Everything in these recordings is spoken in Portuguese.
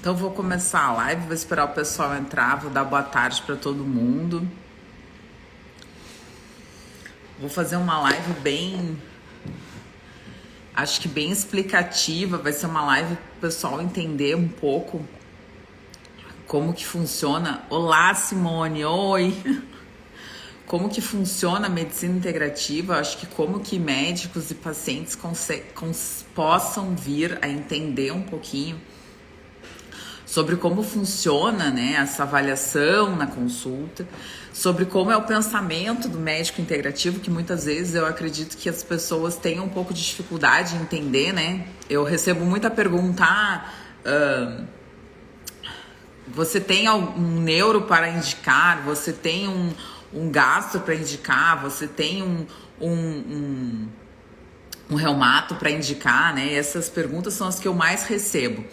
Então vou começar a live, vou esperar o pessoal entrar, vou dar boa tarde para todo mundo. Vou fazer uma live acho que bem explicativa, vai ser uma live para o pessoal entender um pouco como que funciona. Olá, Simone, oi! Como que funciona a medicina integrativa, acho que como que médicos e pacientes possam vir a entender um pouquinho sobre como funciona, né, essa avaliação na consulta, sobre como é o pensamento do médico integrativo, que muitas vezes eu acredito que as pessoas tenham um pouco de dificuldade em entender, né? Eu recebo muita pergunta, você tem algum neuro para indicar, você tem um gastro para indicar, você tem um reumato para indicar, né? Essas perguntas são as que eu mais recebo.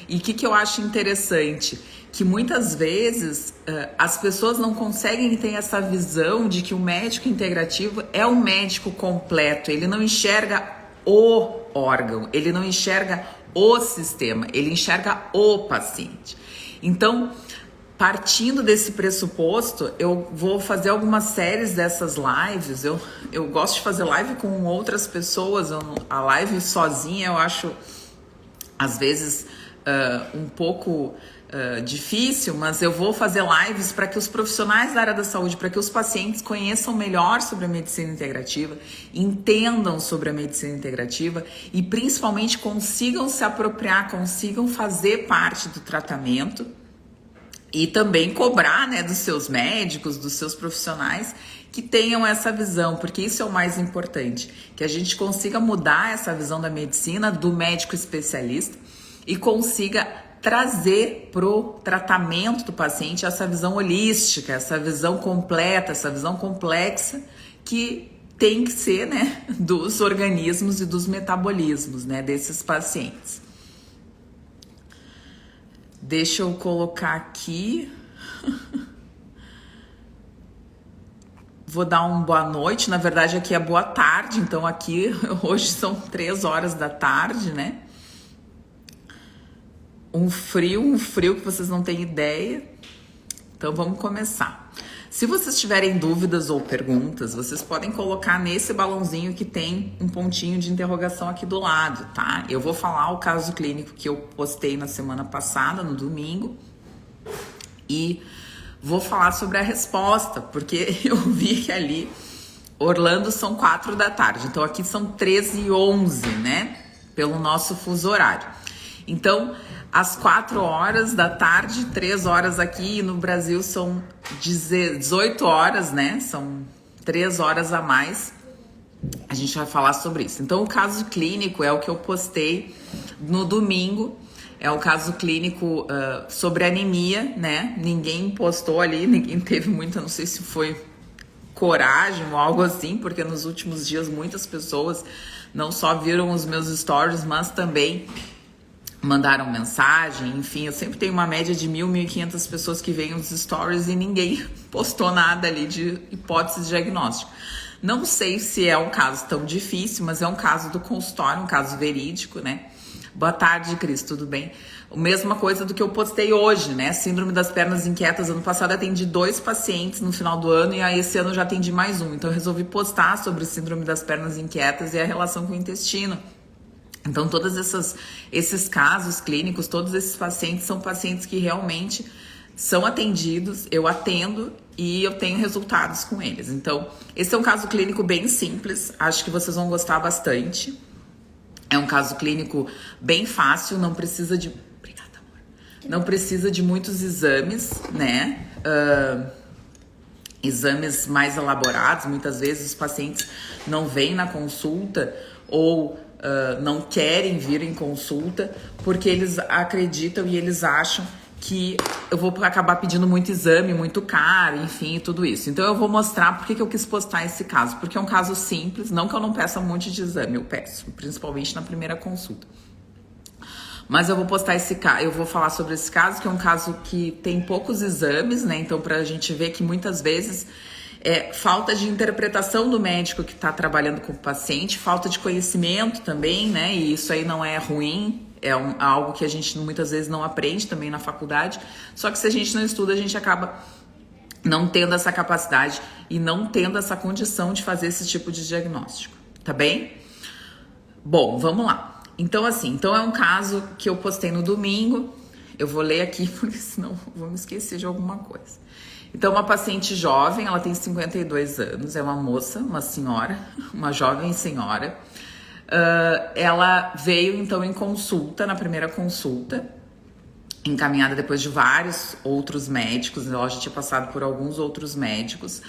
E o que eu acho interessante? Que muitas vezes as pessoas não conseguem ter essa visão de que o médico integrativo é um médico completo, ele não enxerga o órgão, ele não enxerga o sistema, ele enxerga o paciente. Então, partindo desse pressuposto, eu vou fazer algumas séries dessas lives. Eu gosto de fazer live com outras pessoas. A live sozinha eu acho, às vezes, um pouco difícil, mas eu vou fazer lives para que os profissionais da área da saúde, para que os pacientes conheçam melhor sobre a medicina integrativa, entendam sobre a medicina integrativa e principalmente consigam se apropriar, consigam fazer parte do tratamento. E também cobrar, né, dos seus médicos, dos seus profissionais que tenham essa visão, porque isso é o mais importante, que a gente consiga mudar essa visão da medicina do médico especialista e consiga trazer pro tratamento do paciente essa visão holística, essa visão completa, essa visão complexa que tem que ser, né, dos organismos e dos metabolismos, né, desses pacientes. Deixa eu colocar aqui. Vou dar uma boa noite. Na verdade, aqui é boa tarde. Então, aqui hoje são 3 horas da tarde, né? Um frio que vocês não têm ideia. Então, vamos começar. Se vocês tiverem dúvidas ou perguntas, vocês podem colocar nesse balãozinho que tem um pontinho de interrogação aqui do lado, tá? Eu vou falar o caso clínico que eu postei na semana passada, no domingo, e vou falar sobre a resposta, porque eu vi que ali, Orlando, são 4 da tarde, então aqui são 13h11, né? Pelo nosso fuso horário. Então, às 4 horas da tarde, 3 horas aqui, e no Brasil são 18 horas, né? São 3 horas a mais. A gente vai falar sobre isso. Então, o caso clínico é o que eu postei no domingo. É o caso clínico sobre anemia, né? Ninguém postou ali, ninguém teve muita, não sei se foi coragem ou algo assim, porque nos últimos dias muitas pessoas não só viram os meus stories, mas também mandaram mensagem, enfim, eu sempre tenho uma média de 1.500 pessoas que veem os stories e ninguém postou nada ali de hipótese de diagnóstico. Não sei se é um caso tão difícil, mas é um caso do consultório, um caso verídico, né? Boa tarde, Cris, tudo bem? A mesma coisa do que eu postei hoje, né? Síndrome das pernas inquietas. Ano passado atendi 2 pacientes no final do ano e aí esse ano já atendi mais um. Então eu resolvi postar sobre síndrome das pernas inquietas e a relação com o intestino. Então, todos esses casos clínicos, todos esses pacientes são pacientes que realmente são atendidos, eu atendo e eu tenho resultados com eles. Então, esse é um caso clínico bem simples, acho que vocês vão gostar bastante. É um caso clínico bem fácil, não precisa de... Obrigada, amor. Não precisa de muitos exames, né? Exames mais elaborados, muitas vezes os pacientes não vêm na consulta ou não querem vir em consulta porque eles acreditam e eles acham que eu vou acabar pedindo muito exame, muito caro, enfim, tudo isso. Então eu vou mostrar por que eu quis postar esse caso, porque é um caso simples, não que eu não peça um monte de exame, eu peço, principalmente na primeira consulta. Mas eu vou postar esse caso, eu vou falar sobre esse caso, que é um caso que tem poucos exames, né? Então, pra gente ver que muitas vezes falta de interpretação do médico que está trabalhando com o paciente, falta de conhecimento também, né? E isso aí não é ruim, algo que a gente muitas vezes não aprende também na faculdade, só que se a gente não estuda, a gente acaba não tendo essa capacidade e não tendo essa condição de fazer esse tipo de diagnóstico, tá bem? Bom, vamos lá. Então, assim, é um caso que eu postei no domingo. Eu vou ler aqui, porque senão eu vou me esquecer de alguma coisa. Então, uma paciente jovem, ela tem 52 anos, é uma moça, uma senhora, uma jovem senhora. Ela veio, então, em consulta, na primeira consulta, encaminhada depois de vários outros médicos, ela já tinha passado por alguns outros médicos,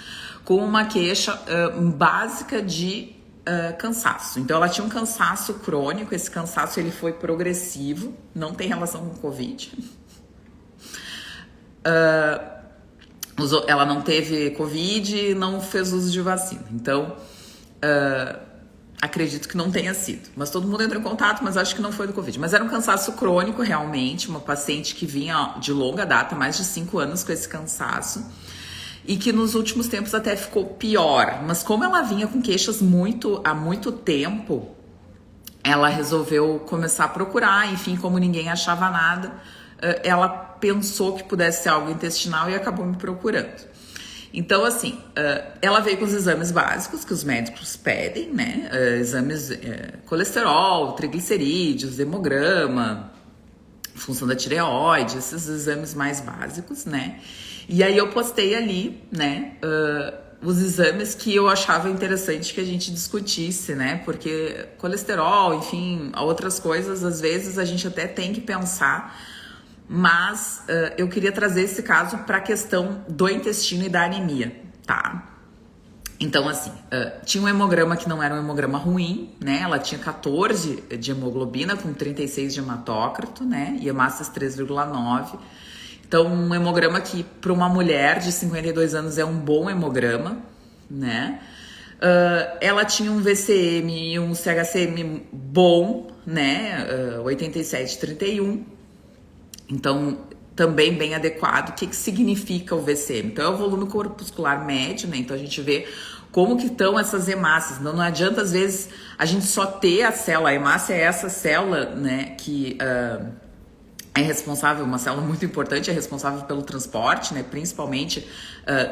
com uma queixa básica de cansaço. Então ela tinha um cansaço crônico, esse cansaço ele foi progressivo, não tem relação com Covid. Ela não teve Covid e não fez uso de vacina. Então, acredito que não tenha sido. Mas todo mundo entrou em contato, mas acho que não foi do Covid. Mas era um cansaço crônico realmente, uma paciente que vinha de longa data, mais de 5 anos com esse cansaço. E que nos últimos tempos até ficou pior. Mas como ela vinha com queixas há muito tempo, ela resolveu começar a procurar. Enfim, como ninguém achava nada, ela pensou que pudesse ser algo intestinal e acabou me procurando. Então, assim, ela veio com os exames básicos que os médicos pedem, né? Exames colesterol, triglicerídeos, hemograma, função da tireoide, esses exames mais básicos, né? E aí eu postei ali, né, os exames que eu achava interessante que a gente discutisse, né? Porque colesterol, enfim, outras coisas, às vezes a gente até tem que pensar, mas eu queria trazer esse caso para a questão do intestino e da anemia, tá? Então, assim, tinha um hemograma que não era um hemograma ruim, né? Ela tinha 14 de hemoglobina com 36 de hematócrito, né? E hemácias 3,9. Então, um hemograma que para uma mulher de 52 anos é um bom hemograma, né? Ela tinha um VCM e um CHCM bom, né? 87,31. Então, também bem adequado. O que significa o VCM? Então, é o volume corpuscular médio, né? Então, a gente vê como que estão essas hemácias. Não adianta, às vezes, a gente só ter a célula. A hemácia é essa célula, né? Que é responsável, uma célula muito importante, é responsável pelo transporte, né? Principalmente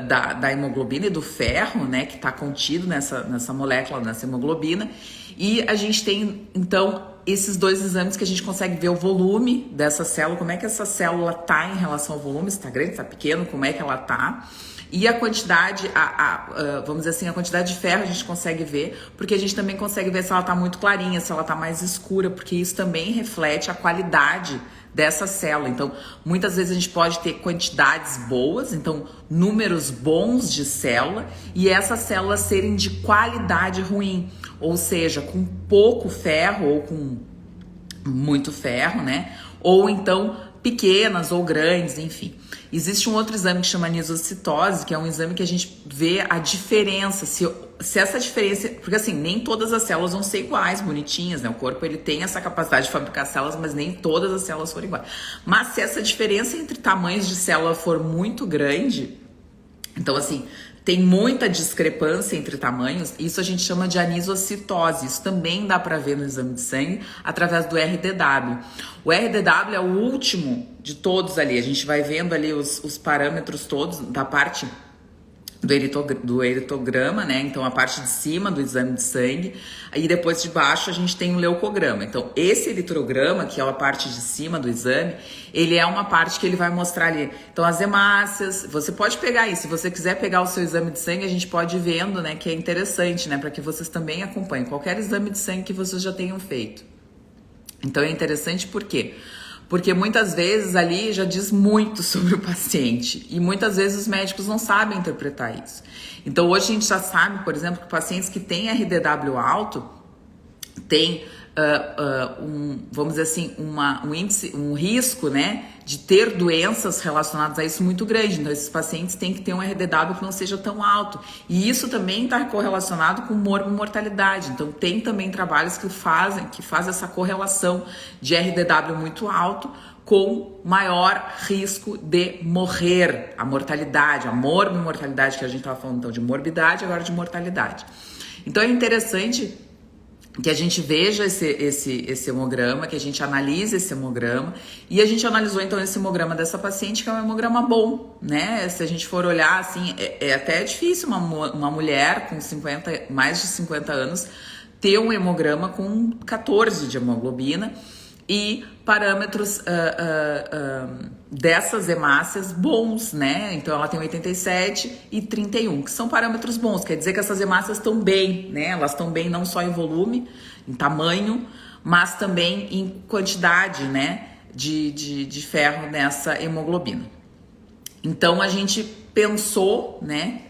da hemoglobina e do ferro, né? Que está contido nessa molécula, nessa hemoglobina. E a gente tem, então, esses dois exames que a gente consegue ver o volume dessa célula, como é que essa célula está em relação ao volume, se está grande, se está pequeno, como é que ela está. E a quantidade, vamos dizer assim, a quantidade de ferro a gente consegue ver, porque a gente também consegue ver se ela está muito clarinha, se ela está mais escura, porque isso também reflete a qualidade dessa célula. Então, muitas vezes a gente pode ter quantidades boas, então números bons de célula, e essas células serem de qualidade ruim, ou seja, com pouco ferro ou com muito ferro, né? Ou então pequenas ou grandes, enfim. Existe um outro exame que chama anisocitose, que é um exame que a gente vê a diferença, se essa diferença, porque assim, nem todas as células vão ser iguais, bonitinhas, né? O corpo ele tem essa capacidade de fabricar células, mas nem todas as células foram iguais. Mas se essa diferença entre tamanhos de célula for muito grande, então assim, tem muita discrepância entre tamanhos, isso a gente chama de anisocitose. Isso também dá para ver no exame de sangue através do RDW. O RDW é o último de todos ali, a gente vai vendo ali os parâmetros todos da parte do eritograma, né? Então a parte de cima do exame de sangue, aí depois de baixo a gente tem o leucograma. Então esse eritrograma, que é a parte de cima do exame, ele é uma parte que ele vai mostrar ali. Então as hemácias, você pode pegar isso, se você quiser pegar o seu exame de sangue, a gente pode ir vendo, né? Que é interessante, né? Para que vocês também acompanhem qualquer exame de sangue que vocês já tenham feito. Então é interessante por quê? Porque muitas vezes ali já diz muito sobre o paciente e muitas vezes os médicos não sabem interpretar isso. Então hoje a gente já sabe, por exemplo, que pacientes que têm RDW alto têm vamos dizer assim, um índice, um risco, né, de ter doenças relacionadas a isso muito grande. Então esses pacientes têm que ter um RDW que não seja tão alto. E isso também está correlacionado com mortalidade. Então tem também trabalhos que fazem essa correlação de RDW muito alto com maior risco de morrer, a mortalidade, a morbimortalidade, que a gente estava falando então de morbidade, agora de mortalidade. Então é interessante que a gente veja esse hemograma, que a gente analise esse hemograma, e a gente analisou então esse hemograma dessa paciente, que é um hemograma bom, né? Se a gente for olhar assim, é até difícil uma mulher com mais de 50 anos ter um hemograma com 14 de hemoglobina e parâmetros dessas hemácias bons, né? Então ela tem 87 e 31, que são parâmetros bons, quer dizer que essas hemácias estão bem, né? Elas estão bem não só em volume, em tamanho, mas também em quantidade, né? De ferro nessa hemoglobina. Então a gente pensou, né?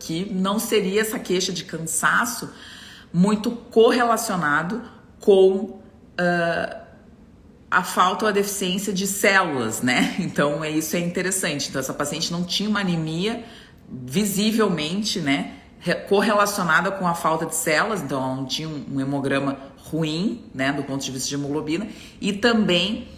Que não seria essa queixa de cansaço muito correlacionado com a falta ou a deficiência de células, né? Então isso é interessante. Então essa paciente não tinha uma anemia visivelmente, né, correlacionada com a falta de células, então ela não tinha um hemograma ruim, né, do ponto de vista de hemoglobina, e também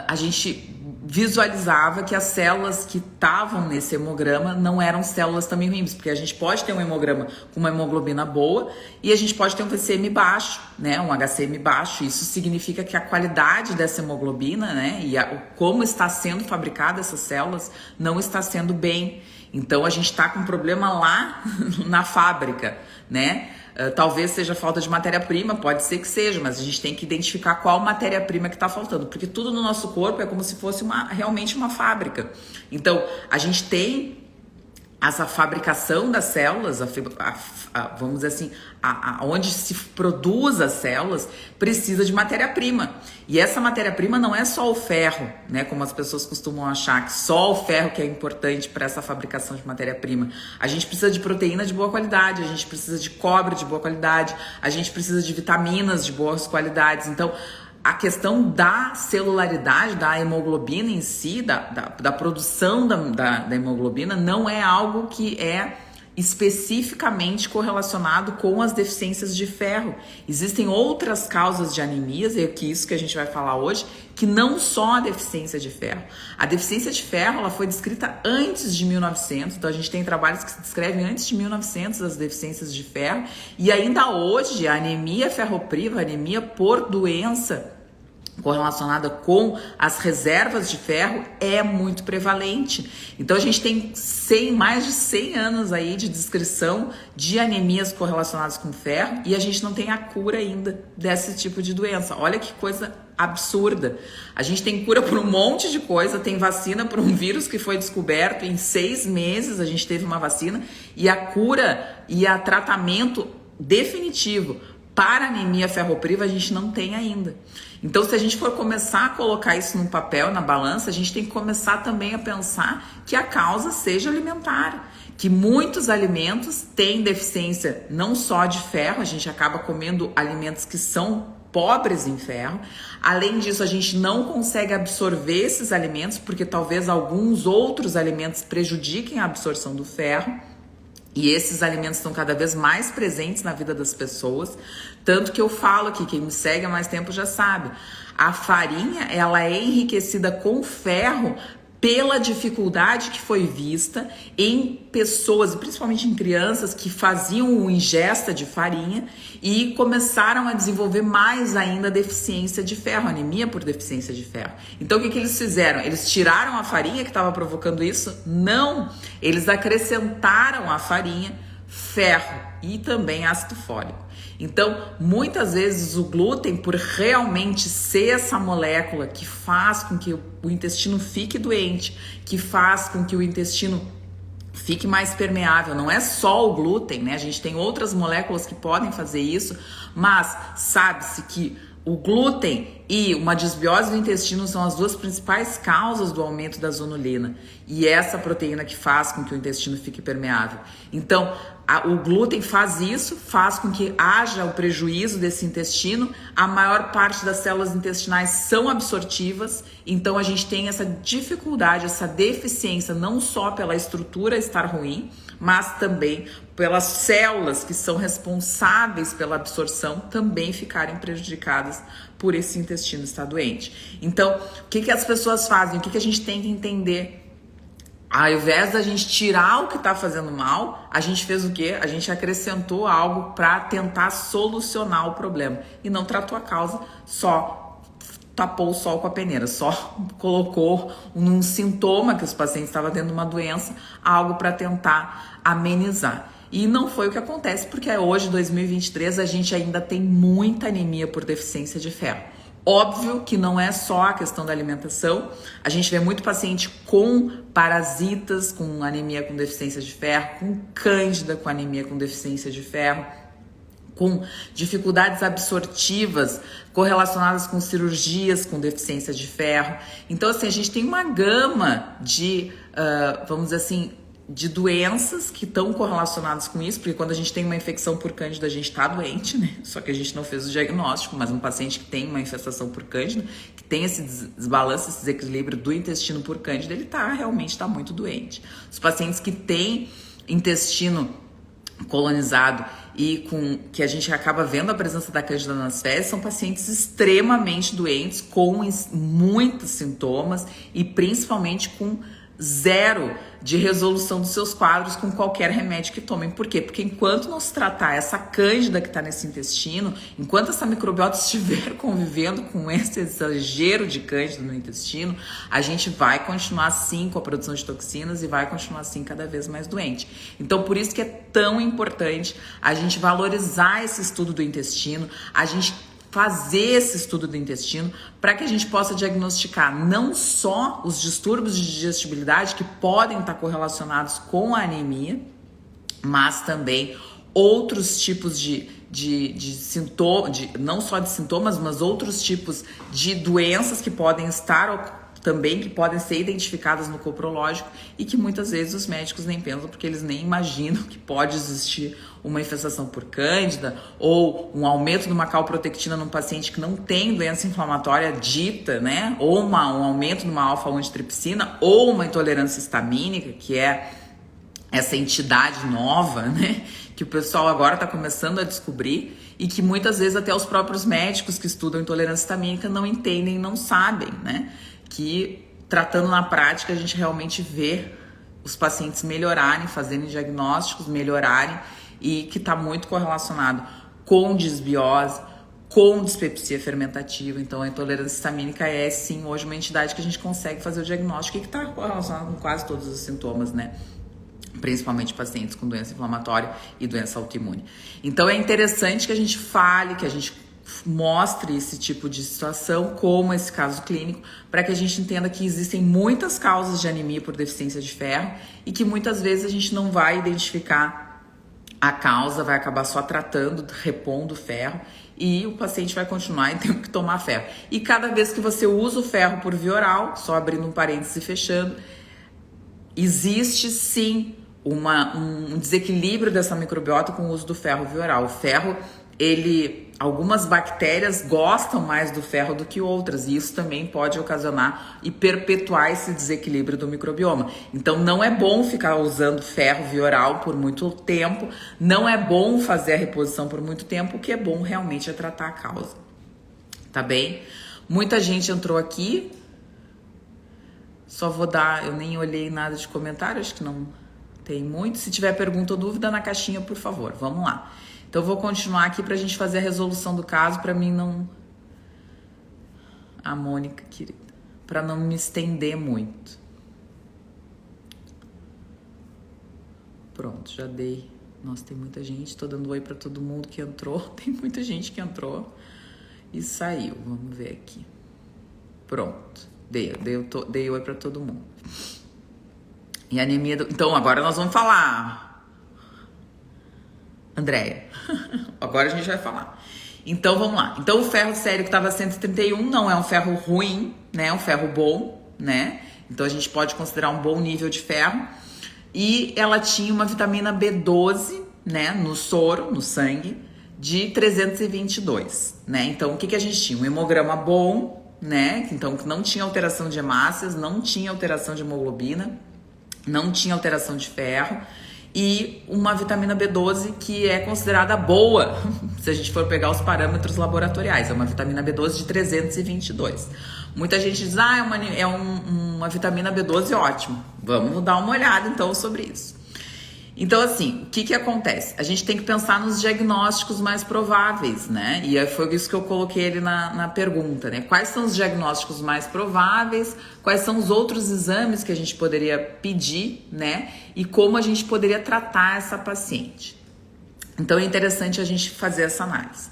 a gente visualizava que as células que estavam nesse hemograma não eram células também ruins, porque a gente pode ter um hemograma com uma hemoglobina boa e a gente pode ter um VCM baixo, né, um HCM baixo. Isso significa que a qualidade dessa hemoglobina, né, e como está sendo fabricada essas células não está sendo bem. Então a gente está com um problema lá na fábrica, né? Talvez seja falta de matéria-prima, pode ser que seja, mas a gente tem que identificar qual matéria-prima que está faltando, porque tudo no nosso corpo é como se fosse realmente uma fábrica. Então, a gente tem essa fabricação das células, vamos dizer assim, onde se produz as células, precisa de matéria-prima. E essa matéria-prima não é só o ferro, né? Como as pessoas costumam achar que só o ferro que é importante para essa fabricação de matéria-prima. A gente precisa de proteína de boa qualidade, a gente precisa de cobre de boa qualidade, a gente precisa de vitaminas de boas qualidades. Então, a questão da celularidade, da hemoglobina em si, da produção da hemoglobina, não é algo que é especificamente correlacionado com as deficiências de ferro. Existem outras causas de anemias, e é isso que a gente vai falar hoje, que não só a deficiência de ferro. A deficiência de ferro, ela foi descrita antes de 1900, então a gente tem trabalhos que se descrevem antes de 1900 as deficiências de ferro, e ainda hoje a anemia ferropriva, a anemia por doença correlacionada com as reservas de ferro é muito prevalente. Então a gente tem mais de 100 anos aí de descrição de anemias correlacionadas com ferro e a gente não tem a cura ainda desse tipo de doença. Olha que coisa absurda. A gente tem cura por um monte de coisa, tem vacina por um vírus que foi descoberto em 6 meses, a gente teve uma vacina, e a cura e a tratamento definitivo para anemia ferropriva a gente não tem ainda. Então, se a gente for começar a colocar isso num papel, na balança, a gente tem que começar também a pensar que a causa seja alimentar, que muitos alimentos têm deficiência não só de ferro, a gente acaba comendo alimentos que são pobres em ferro. Além disso, a gente não consegue absorver esses alimentos porque talvez alguns outros alimentos prejudiquem a absorção do ferro. E esses alimentos estão cada vez mais presentes na vida das pessoas, tanto que eu falo aqui, quem me segue há mais tempo já sabe, a farinha ela é enriquecida com ferro pela dificuldade que foi vista em pessoas, principalmente em crianças, que faziam ingesta de farinha e começaram a desenvolver mais ainda deficiência de ferro, anemia por deficiência de ferro. Então o que eles fizeram? Eles tiraram a farinha que estava provocando isso? Não! Eles acrescentaram à farinha ferro e também ácido fólico. Então, muitas vezes o glúten, por realmente ser essa molécula que faz com que o intestino fique doente, que faz com que o intestino fique mais permeável, não é só o glúten, né? A gente tem outras moléculas que podem fazer isso, mas sabe-se que o glúten e uma desbiose do intestino são as duas principais causas do aumento da zonulina. E essa proteína que faz com que o intestino fique permeável. Então, o glúten faz isso, faz com que haja o prejuízo desse intestino. A maior parte das células intestinais são absortivas. Então, a gente tem essa dificuldade, essa deficiência, não só pela estrutura estar ruim, mas também pelas células que são responsáveis pela absorção também ficarem prejudicadas por esse intestino estar doente. Então, o que as pessoas fazem? O que a gente tem que entender? Ao invés da gente tirar o que está fazendo mal, a gente fez o quê? A gente acrescentou algo para tentar solucionar o problema e não tratou a causa, só tapou o sol com a peneira, só colocou um sintoma que os pacientes estavam tendo uma doença, algo para tentar amenizar. E não foi o que acontece, porque hoje, 2023, a gente ainda tem muita anemia por deficiência de ferro. Óbvio que não é só a questão da alimentação, a gente vê muito paciente com parasitas, com anemia com deficiência de ferro, com cândida com anemia com deficiência de ferro, com dificuldades absortivas correlacionadas com cirurgias com deficiência de ferro. Então, assim, a gente tem uma gama de, vamos dizer assim, de doenças que estão correlacionadas com isso, porque quando a gente tem uma infecção por cândida, a gente está doente, né? Só que a gente não fez o diagnóstico, mas um paciente que tem uma infestação por cândida, que tem esse desbalanço, esse desequilíbrio do intestino por cândida, ele realmente está muito doente. Os pacientes que têm intestino colonizado e que a gente acaba vendo a presença da cândida nas fezes, são pacientes extremamente doentes, com muitos sintomas e principalmente com zero de resolução dos seus quadros com qualquer remédio que tomem. Por quê? Porque enquanto não se tratar essa cândida que está nesse intestino, enquanto essa microbiota estiver convivendo com esse exagero de cândida no intestino, a gente vai continuar assim com a produção de toxinas e vai continuar assim cada vez mais doente. Então, por isso que é tão importante a gente valorizar esse estudo do intestino, a gente fazer esse estudo do intestino para que a gente possa diagnosticar não só os distúrbios de digestibilidade que podem estar correlacionados com a anemia, mas também outros tipos de sintomas, não só de sintomas, mas outros tipos de doenças que podem estar também, que podem ser identificadas no coprológico e que muitas vezes os médicos nem pensam, porque eles nem imaginam que pode existir uma infestação por cândida ou um aumento de uma calprotectina num paciente que não tem doença inflamatória dita, né? Ou um aumento de uma alfa-1-antitripsina ou uma intolerância histamínica, que é essa entidade nova, né? Que o pessoal agora está começando a descobrir e que muitas vezes até os próprios médicos que estudam intolerância histamínica não entendem, não sabem, né? Que tratando na prática a gente realmente vê os pacientes melhorarem, fazendo diagnósticos, melhorarem, e que está muito correlacionado com disbiose, com dispepsia fermentativa. Então a intolerância histamínica é sim hoje uma entidade que a gente consegue fazer o diagnóstico e que está correlacionado com quase todos os sintomas, né? Principalmente pacientes com doença inflamatória e doença autoimune. Então é interessante que a gente fale, que a gente mostre esse tipo de situação, como esse caso clínico, para que a gente entenda que existem muitas causas de anemia por deficiência de ferro e que muitas vezes a gente não vai identificar a causa, vai acabar só tratando, repondo o ferro e o paciente vai continuar tendo que tomar ferro. E cada vez que você usa o ferro por via oral, só abrindo um parênteses e fechando, existe sim um desequilíbrio dessa microbiota com o uso do ferro via oral. O ferro, algumas bactérias gostam mais do ferro do que outras, e isso também pode ocasionar e perpetuar esse desequilíbrio do microbioma. Então não é bom ficar usando ferro via oral por muito tempo, não é bom fazer a reposição por muito tempo, o que é bom realmente é tratar a causa. Tá bem? Muita gente entrou aqui, só vou dar, eu nem olhei nada de comentário, acho que não tem muito. Se tiver pergunta ou dúvida na caixinha, por favor, vamos lá. Então, eu vou continuar aqui pra gente fazer a resolução do caso, pra mim não... A Mônica, querida. Pra não me estender muito. Pronto, já dei. Nossa, tem muita gente. Tô dando oi pra todo mundo que entrou. Tem muita gente que entrou e saiu. Vamos ver aqui. Pronto. Dei oi pra todo mundo. E anemia... Então, agora nós vamos falar... Andréia, agora a gente vai falar. Então, vamos lá. Então, o ferro sério que estava 131 não é um ferro ruim, né? É um ferro bom, né? Então, a gente pode considerar um bom nível de ferro. E ela tinha uma vitamina B12, né? No soro, no sangue, de 322, né? Então, o que a gente tinha? Um hemograma bom, né? Então, não tinha alteração de hemácias, não tinha alteração de hemoglobina, não tinha alteração de ferro. E uma vitamina B12 que é considerada boa, se a gente for pegar os parâmetros laboratoriais. É uma vitamina B12 de 322. Muita gente diz, é uma vitamina B12 ótimo. Vamos dar uma olhada então sobre isso. Então, assim, o que acontece? A gente tem que pensar nos diagnósticos mais prováveis, né? E foi isso que eu coloquei ali na pergunta, né? Quais são os diagnósticos mais prováveis? Quais são os outros exames que a gente poderia pedir, né? E como a gente poderia tratar essa paciente. Então, é interessante a gente fazer essa análise.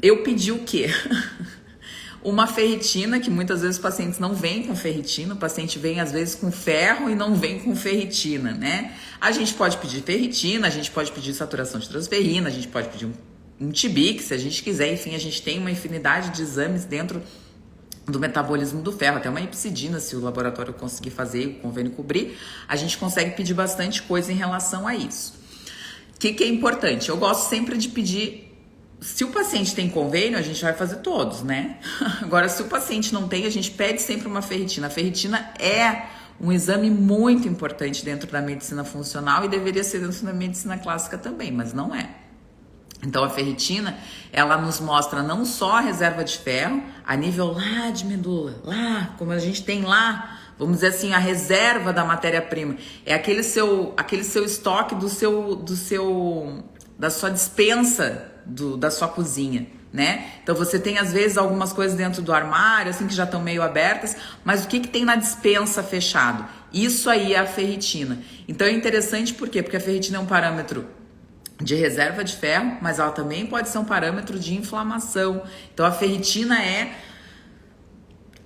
Eu pedi o quê? Uma ferritina, que muitas vezes os pacientes não vêm com ferritina, o paciente vem às vezes com ferro e não vem com ferritina, né? A gente pode pedir ferritina, a gente pode pedir saturação de transferrina, a gente pode pedir um TBIC, se a gente quiser, enfim, a gente tem uma infinidade de exames dentro do metabolismo do ferro, até uma epsidina, se o laboratório conseguir fazer, o convênio cobrir, a gente consegue pedir bastante coisa em relação a isso. O que é importante? Eu gosto sempre de pedir. Se o paciente tem convênio, a gente vai fazer todos, né? Agora, se o paciente não tem, a gente pede sempre uma ferritina. A ferritina é um exame muito importante dentro da medicina funcional e deveria ser dentro da medicina clássica também, mas não é. Então, a ferritina, ela nos mostra não só a reserva de ferro, a nível lá de medula, lá, como a gente tem lá, vamos dizer assim, a reserva da matéria-prima. É aquele seu estoque da sua despensa, da sua cozinha, né? Então você tem às vezes algumas coisas dentro do armário, assim, que já estão meio abertas, mas o que tem na despensa fechado? Isso aí é a ferritina. Então é interessante por quê? Porque a ferritina é um parâmetro de reserva de ferro, mas ela também pode ser um parâmetro de inflamação. Então a ferritina é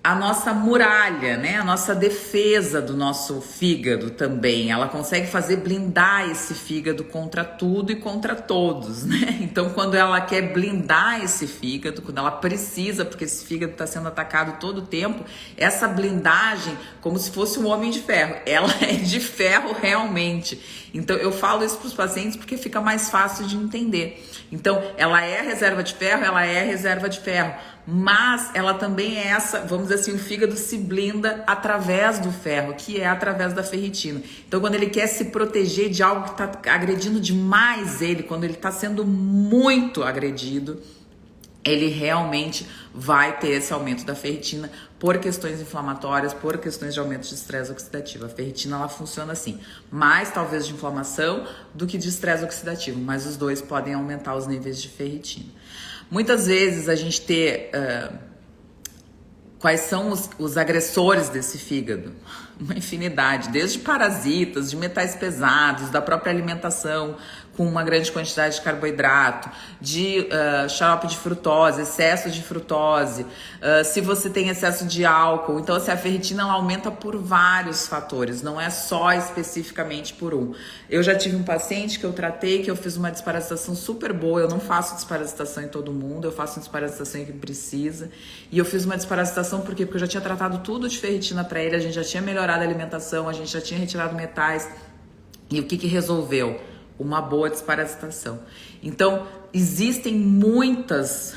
a nossa muralha, né? A nossa defesa do nosso fígado também. Ela consegue fazer blindar esse fígado contra tudo e contra todos, né? Então, quando ela quer blindar esse fígado, quando ela precisa, porque esse fígado está sendo atacado todo o tempo, essa blindagem, como se fosse um homem de ferro, ela é de ferro realmente. Então, eu falo isso para os pacientes porque fica mais fácil de entender. Então, ela é reserva de ferro, mas ela também é essa, vamos dizer assim, o fígado se blinda através do ferro, que é através da ferritina. Então, quando ele quer se proteger de algo que está agredindo demais ele, quando ele está sendo muito agredido, ele realmente vai ter esse aumento da ferritina por questões inflamatórias, por questões de aumento de estresse oxidativo. A ferritina, ela funciona assim, mais talvez de inflamação do que de estresse oxidativo, mas os dois podem aumentar os níveis de ferritina. Muitas vezes a gente quais são os agressores desse fígado? Uma infinidade, desde parasitas, de metais pesados, da própria alimentação com uma grande quantidade de carboidrato, de xarope de frutose, excesso de frutose, se você tem excesso de álcool. Então, assim, a ferritina ela aumenta por vários fatores, não é só especificamente por um. Eu já tive um paciente que eu tratei, que eu fiz uma desparasitação super boa. Eu não faço desparasitação em todo mundo, eu faço desparasitação em quem precisa. E eu fiz uma desparasitação por quê? Porque eu já tinha tratado tudo de ferritina para ele, a gente já tinha melhorado a alimentação, a gente já tinha retirado metais. E o que resolveu? Uma boa desparasitação. Então, existem muitos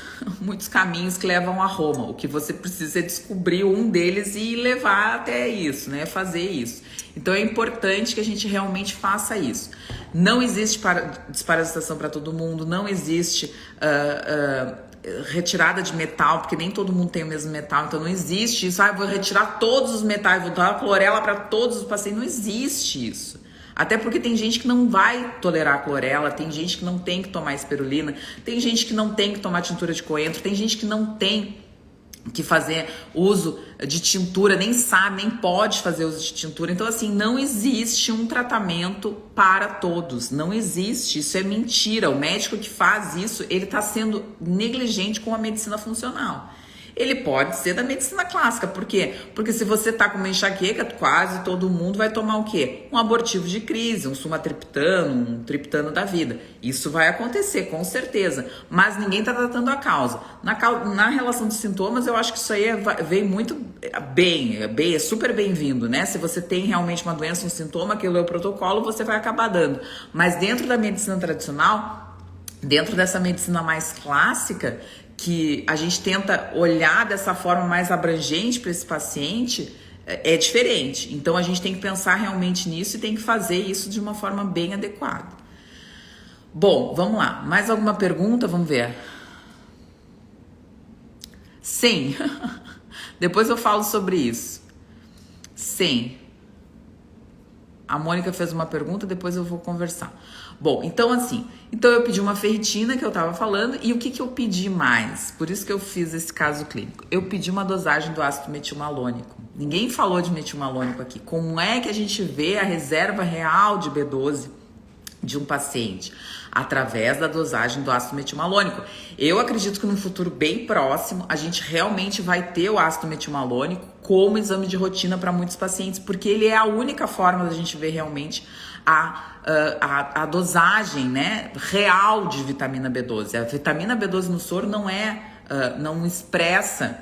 caminhos que levam a Roma. O que você precisa é descobrir um deles e levar até isso, né? Fazer isso. Então, é importante que a gente realmente faça isso. Não existe desparasitação para todo mundo, não existe retirada de metal, porque nem todo mundo tem o mesmo metal, então não existe isso. Eu vou retirar todos os metais, vou dar clorela para todos os pacientes. Não existe isso. Até porque tem gente que não vai tolerar a clorela, tem gente que não tem que tomar espirulina, tem gente que não tem que tomar tintura de coentro, tem gente que não tem que fazer uso de tintura, nem sabe, nem pode fazer uso de tintura. Então, assim, não existe um tratamento para todos, não existe, isso é mentira. O médico que faz isso, ele está sendo negligente com a medicina funcional. Ele pode ser da medicina clássica, por quê? Porque se você tá com uma enxaqueca, quase todo mundo vai tomar o quê? Um abortivo de crise, um sumatriptano, um triptano da vida. Isso vai acontecer, com certeza, mas ninguém tá tratando a causa. Na relação de sintomas, eu acho que isso aí veio muito bem, é super bem-vindo, né? Se você tem realmente uma doença, um sintoma, aquilo é o protocolo, você vai acabar dando. Mas dentro da medicina tradicional, dentro dessa medicina mais clássica, que a gente tenta olhar dessa forma mais abrangente para esse paciente, é diferente. Então, a gente tem que pensar realmente nisso e tem que fazer isso de uma forma bem adequada. Bom, vamos lá. Mais alguma pergunta? Vamos ver. Sim. Depois eu falo sobre isso. Sim. A Mônica fez uma pergunta, depois eu vou conversar. Bom, então assim, eu pedi uma ferritina que eu tava falando, e o que eu pedi mais? Por isso que eu fiz esse caso clínico. Eu pedi uma dosagem do ácido metilmalônico. Ninguém falou de metilmalônico aqui. Como é que a gente vê a reserva real de B12 de um paciente? Através da dosagem do ácido metilmalônico. Eu acredito que no futuro bem próximo a gente realmente vai ter o ácido metilmalônico como exame de rotina para muitos pacientes, porque ele é a única forma da gente ver realmente a dosagem, né, real de vitamina B12. A vitamina B12 no soro não expressa,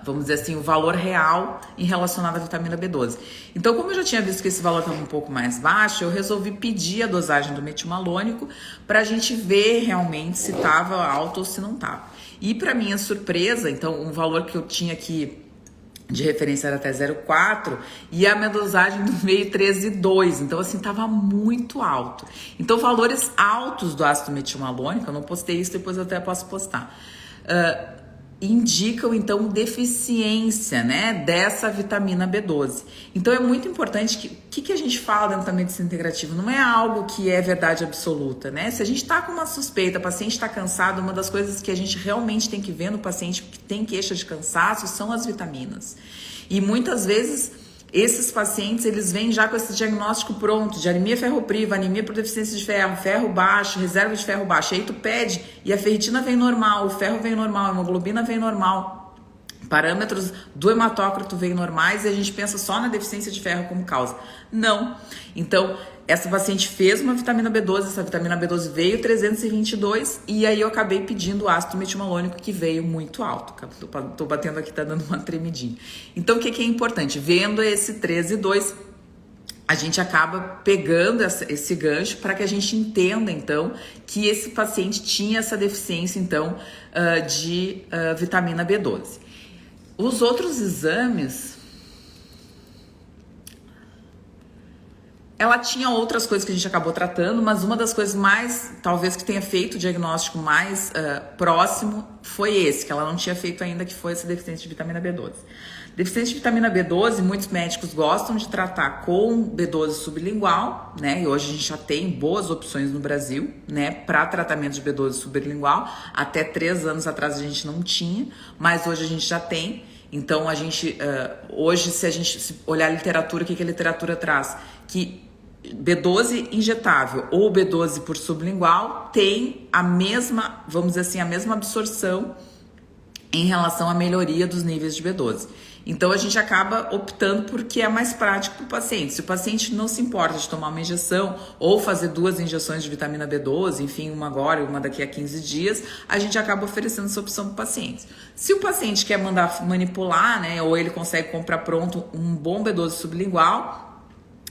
vamos dizer assim, o valor real em relacionado à vitamina B12. Então, como eu já tinha visto que esse valor estava um pouco mais baixo, eu resolvi pedir a dosagem do metilmalônico para a gente ver realmente se estava alto ou se não estava. E para minha surpresa, então, um valor que eu tinha aqui de referência era até 0,4 e a minha dosagem do meio 13,2. Então, assim, tava muito alto. Então, valores altos do ácido metilmalônico, eu não postei isso, depois eu até posso postar, indicam, então, deficiência, né, dessa vitamina B12. Então, é muito importante que a gente fala dentro da medicina integrativa, não é algo que é verdade absoluta, né? Se a gente tá com uma suspeita, o paciente tá cansado, uma das coisas que a gente realmente tem que ver no paciente que tem queixa de cansaço são as vitaminas. E muitas vezes esses pacientes, eles vêm já com esse diagnóstico pronto, de anemia ferropriva, anemia por deficiência de ferro, ferro baixo, reserva de ferro baixo. Aí tu pede e a ferritina vem normal, o ferro vem normal, a hemoglobina vem normal, parâmetros do hematócrito vêm normais e a gente pensa só na deficiência de ferro como causa. Não. Então, essa paciente fez uma vitamina B12, essa vitamina B12 veio 322 e aí eu acabei pedindo o ácido metilmalônico que veio muito alto. Tô batendo aqui, tá dando uma tremidinha. Então, o que é importante? Vendo esse 13,2, a gente acaba pegando esse gancho para que a gente entenda, então, que esse paciente tinha essa deficiência, então, de vitamina B12. Os outros exames, ela tinha outras coisas que a gente acabou tratando, mas uma das coisas mais, talvez, que tenha feito o diagnóstico mais próximo foi esse, que ela não tinha feito ainda, que foi essa deficiência de vitamina B12. Deficiência de vitamina B12, muitos médicos gostam de tratar com B12 sublingual, né? E hoje a gente já tem boas opções no Brasil, né, para tratamento de B12 sublingual. Até 3 anos atrás a gente não tinha, mas hoje a gente já tem. Então a gente, hoje, se a gente olhar a literatura, o que a literatura traz? Que B12 injetável ou B12 por sublingual tem a mesma, vamos dizer assim, a mesma absorção em relação à melhoria dos níveis de B12. Então, a gente acaba optando porque é mais prático para o paciente. Se o paciente não se importa de tomar uma injeção ou fazer 2 injeções de vitamina B12, enfim, uma agora e uma daqui a 15 dias, a gente acaba oferecendo essa opção para o paciente. Se o paciente quer mandar manipular, né, ou ele consegue comprar pronto um bom B12 sublingual,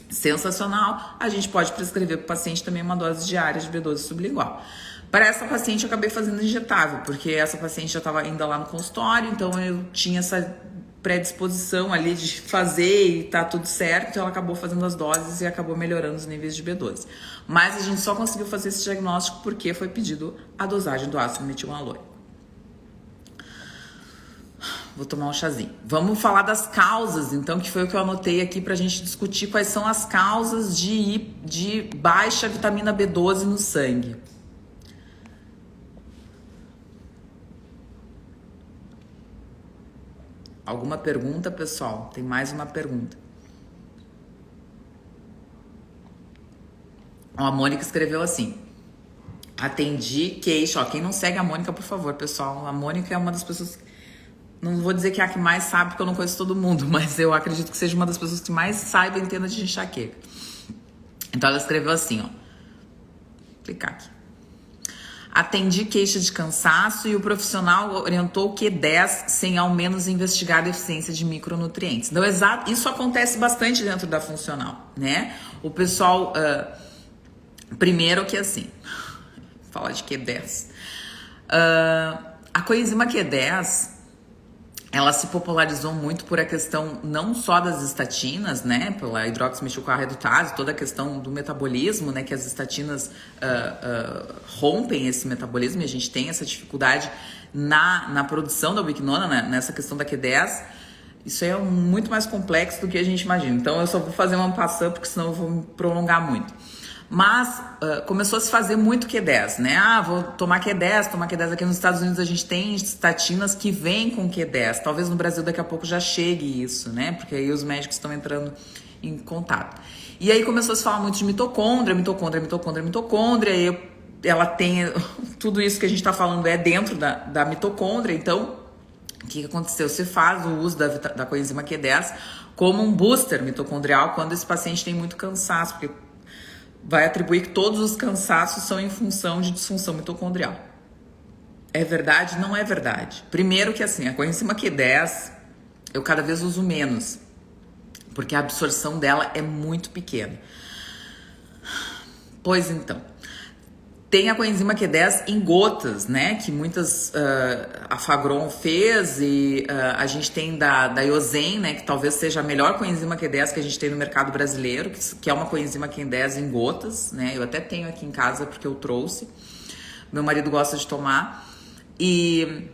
sensacional, a gente pode prescrever para o paciente também uma dose diária de B12 sublingual. Para essa paciente, eu acabei fazendo injetável, porque essa paciente já estava ainda lá no consultório, então eu tinha essa predisposição ali de fazer e tá tudo certo, então ela acabou fazendo as doses e acabou melhorando os níveis de B12. Mas a gente só conseguiu fazer esse diagnóstico porque foi pedido a dosagem do ácido metilmalônico. Vou tomar um chazinho. Vamos falar das causas, então, que foi o que eu anotei aqui pra gente discutir quais são as causas de baixa vitamina B12 no sangue. Alguma pergunta, pessoal? Tem mais uma pergunta. A Mônica escreveu assim: atendi queixa. Quem não segue a Mônica, por favor, pessoal. A Mônica é uma das pessoas, não vou dizer que é a que mais sabe, porque eu não conheço todo mundo, mas eu acredito que seja uma das pessoas que mais saiba e entenda de enxaqueca. Então ela escreveu assim, ó. Vou clicar aqui. Atendi queixa de cansaço e o profissional orientou Q10 sem ao menos investigar a deficiência de micronutrientes. Então, isso acontece bastante dentro da funcional, né? O pessoal, primeiro que assim, falar de Q10. A coenzima Q10, ela se popularizou muito por a questão não só das estatinas, né, pela hidroximetilcoaredutase, toda a questão do metabolismo, né, que as estatinas rompem esse metabolismo e a gente tem essa dificuldade na produção da ubiquinona, né, nessa questão da Q10. Isso aí é muito mais complexo do que a gente imagina. Então eu só vou fazer uma passando, porque senão eu vou me prolongar muito. Mas começou a se fazer muito Q10, né? Vou tomar Q10, tomar Q10. Aqui nos Estados Unidos a gente tem estatinas que vêm com Q10. Talvez no Brasil daqui a pouco já chegue isso, né? Porque aí os médicos estão entrando em contato. E aí começou a se falar muito de mitocôndria. E ela tem... Tudo isso que a gente está falando é dentro da mitocôndria. Então, o que aconteceu? Você faz o uso da coenzima Q10 como um booster mitocondrial quando esse paciente tem muito cansaço, porque vai atribuir que todos os cansaços são em função de disfunção mitocondrial. É verdade? Não é verdade. Primeiro que assim, a coenzima Q10 eu cada vez uso menos, porque a absorção dela é muito pequena. Pois então, tem a coenzima Q10 em gotas, né? Que muitas a Fagron fez e a gente tem da Iosen, né? Que talvez seja a melhor coenzima Q10 que a gente tem no mercado brasileiro, que é uma coenzima Q10 em gotas, né? Eu até tenho aqui em casa porque eu trouxe. Meu marido gosta de tomar. E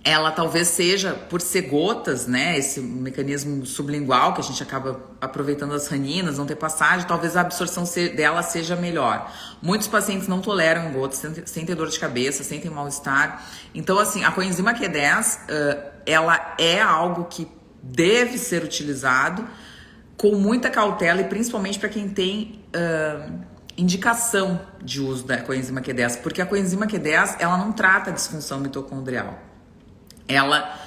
ela talvez seja, por ser gotas, né, esse mecanismo sublingual que a gente acaba aproveitando as raninas, não ter passagem, talvez a absorção dela seja melhor. Muitos pacientes não toleram em gotas, sentem dor de cabeça, sentem mal-estar. Então, assim, a coenzima Q10, ela é algo que deve ser utilizado com muita cautela e principalmente para quem tem indicação de uso da coenzima Q10, porque a coenzima Q10, ela não trata a disfunção mitocondrial. Ela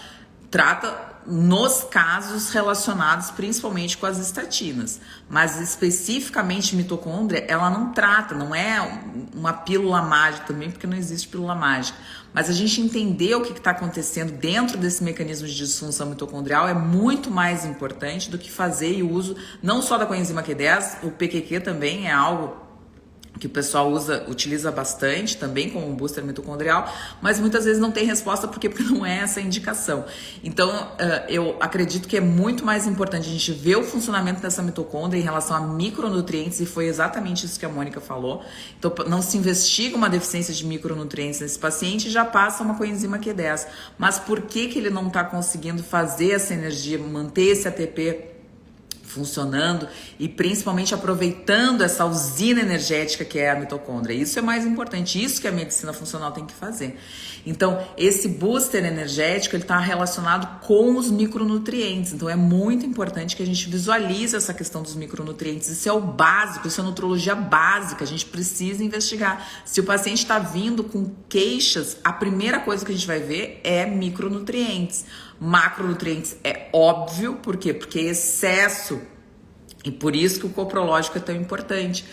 trata nos casos relacionados principalmente com as estatinas, mas especificamente mitocôndria, ela não trata, não é uma pílula mágica também, porque não existe pílula mágica. Mas a gente entender o que está acontecendo dentro desse mecanismo de disfunção mitocondrial é muito mais importante do que fazer o uso não só da coenzima Q10, o PQQ também é algo que o pessoal utiliza bastante também como um booster mitocondrial, mas muitas vezes não tem resposta porque não é essa a indicação. Então, eu acredito que é muito mais importante a gente ver o funcionamento dessa mitocôndria em relação a micronutrientes, e foi exatamente isso que a Mônica falou. Então, não se investiga uma deficiência de micronutrientes nesse paciente e já passa uma coenzima Q10. Mas por que ele não está conseguindo fazer essa energia, manter esse ATP funcionando e principalmente aproveitando essa usina energética que é a mitocôndria? Isso é mais importante, isso que a medicina funcional tem que fazer. Então, esse booster energético, ele está relacionado com os micronutrientes. Então, é muito importante que a gente visualize essa questão dos micronutrientes. Isso é o básico, isso é nutrologia básica, a gente precisa investigar. Se o paciente está vindo com queixas, a primeira coisa que a gente vai ver é micronutrientes. Macronutrientes é óbvio, por quê? Porque excesso, e por isso que o coprológico é tão importante.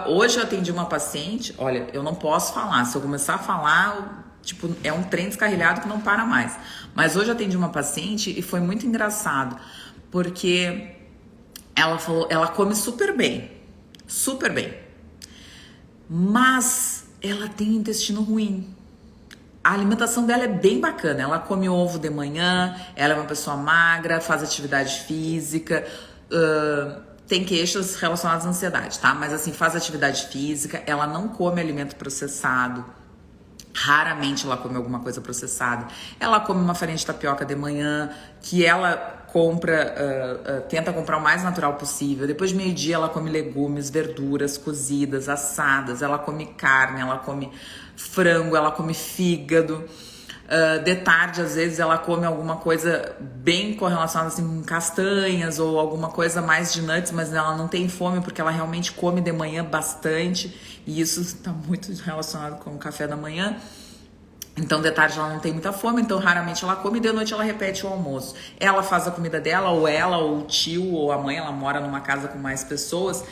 Hoje eu atendi uma paciente, olha, eu não posso falar, se eu começar a falar, tipo, é um trem descarrilhado que não para mais. Mas hoje eu atendi uma paciente e foi muito engraçado, porque ela falou, ela come super bem, mas ela tem intestino ruim. A alimentação dela é bem bacana, ela come ovo de manhã, ela é uma pessoa magra, faz atividade física, tem queixas relacionadas à ansiedade, tá? Mas assim, faz atividade física, ela não come alimento processado, raramente ela come alguma coisa processada. Ela come uma farinha de tapioca de manhã, que ela compra, tenta comprar o mais natural possível. Depois de meio-dia ela come legumes, verduras cozidas, assadas, ela come carne, ela come frango, ela come fígado. De tarde, às vezes, ela come alguma coisa bem correlacionada assim, com castanhas ou alguma coisa mais de nuts, mas ela não tem fome porque ela realmente come de manhã bastante, e isso está muito relacionado com o café da manhã. Então, de tarde ela não tem muita fome, então raramente ela come, e de noite ela repete o almoço. Ela faz a comida dela, ou o tio, ou a mãe, ela mora numa casa com mais pessoas,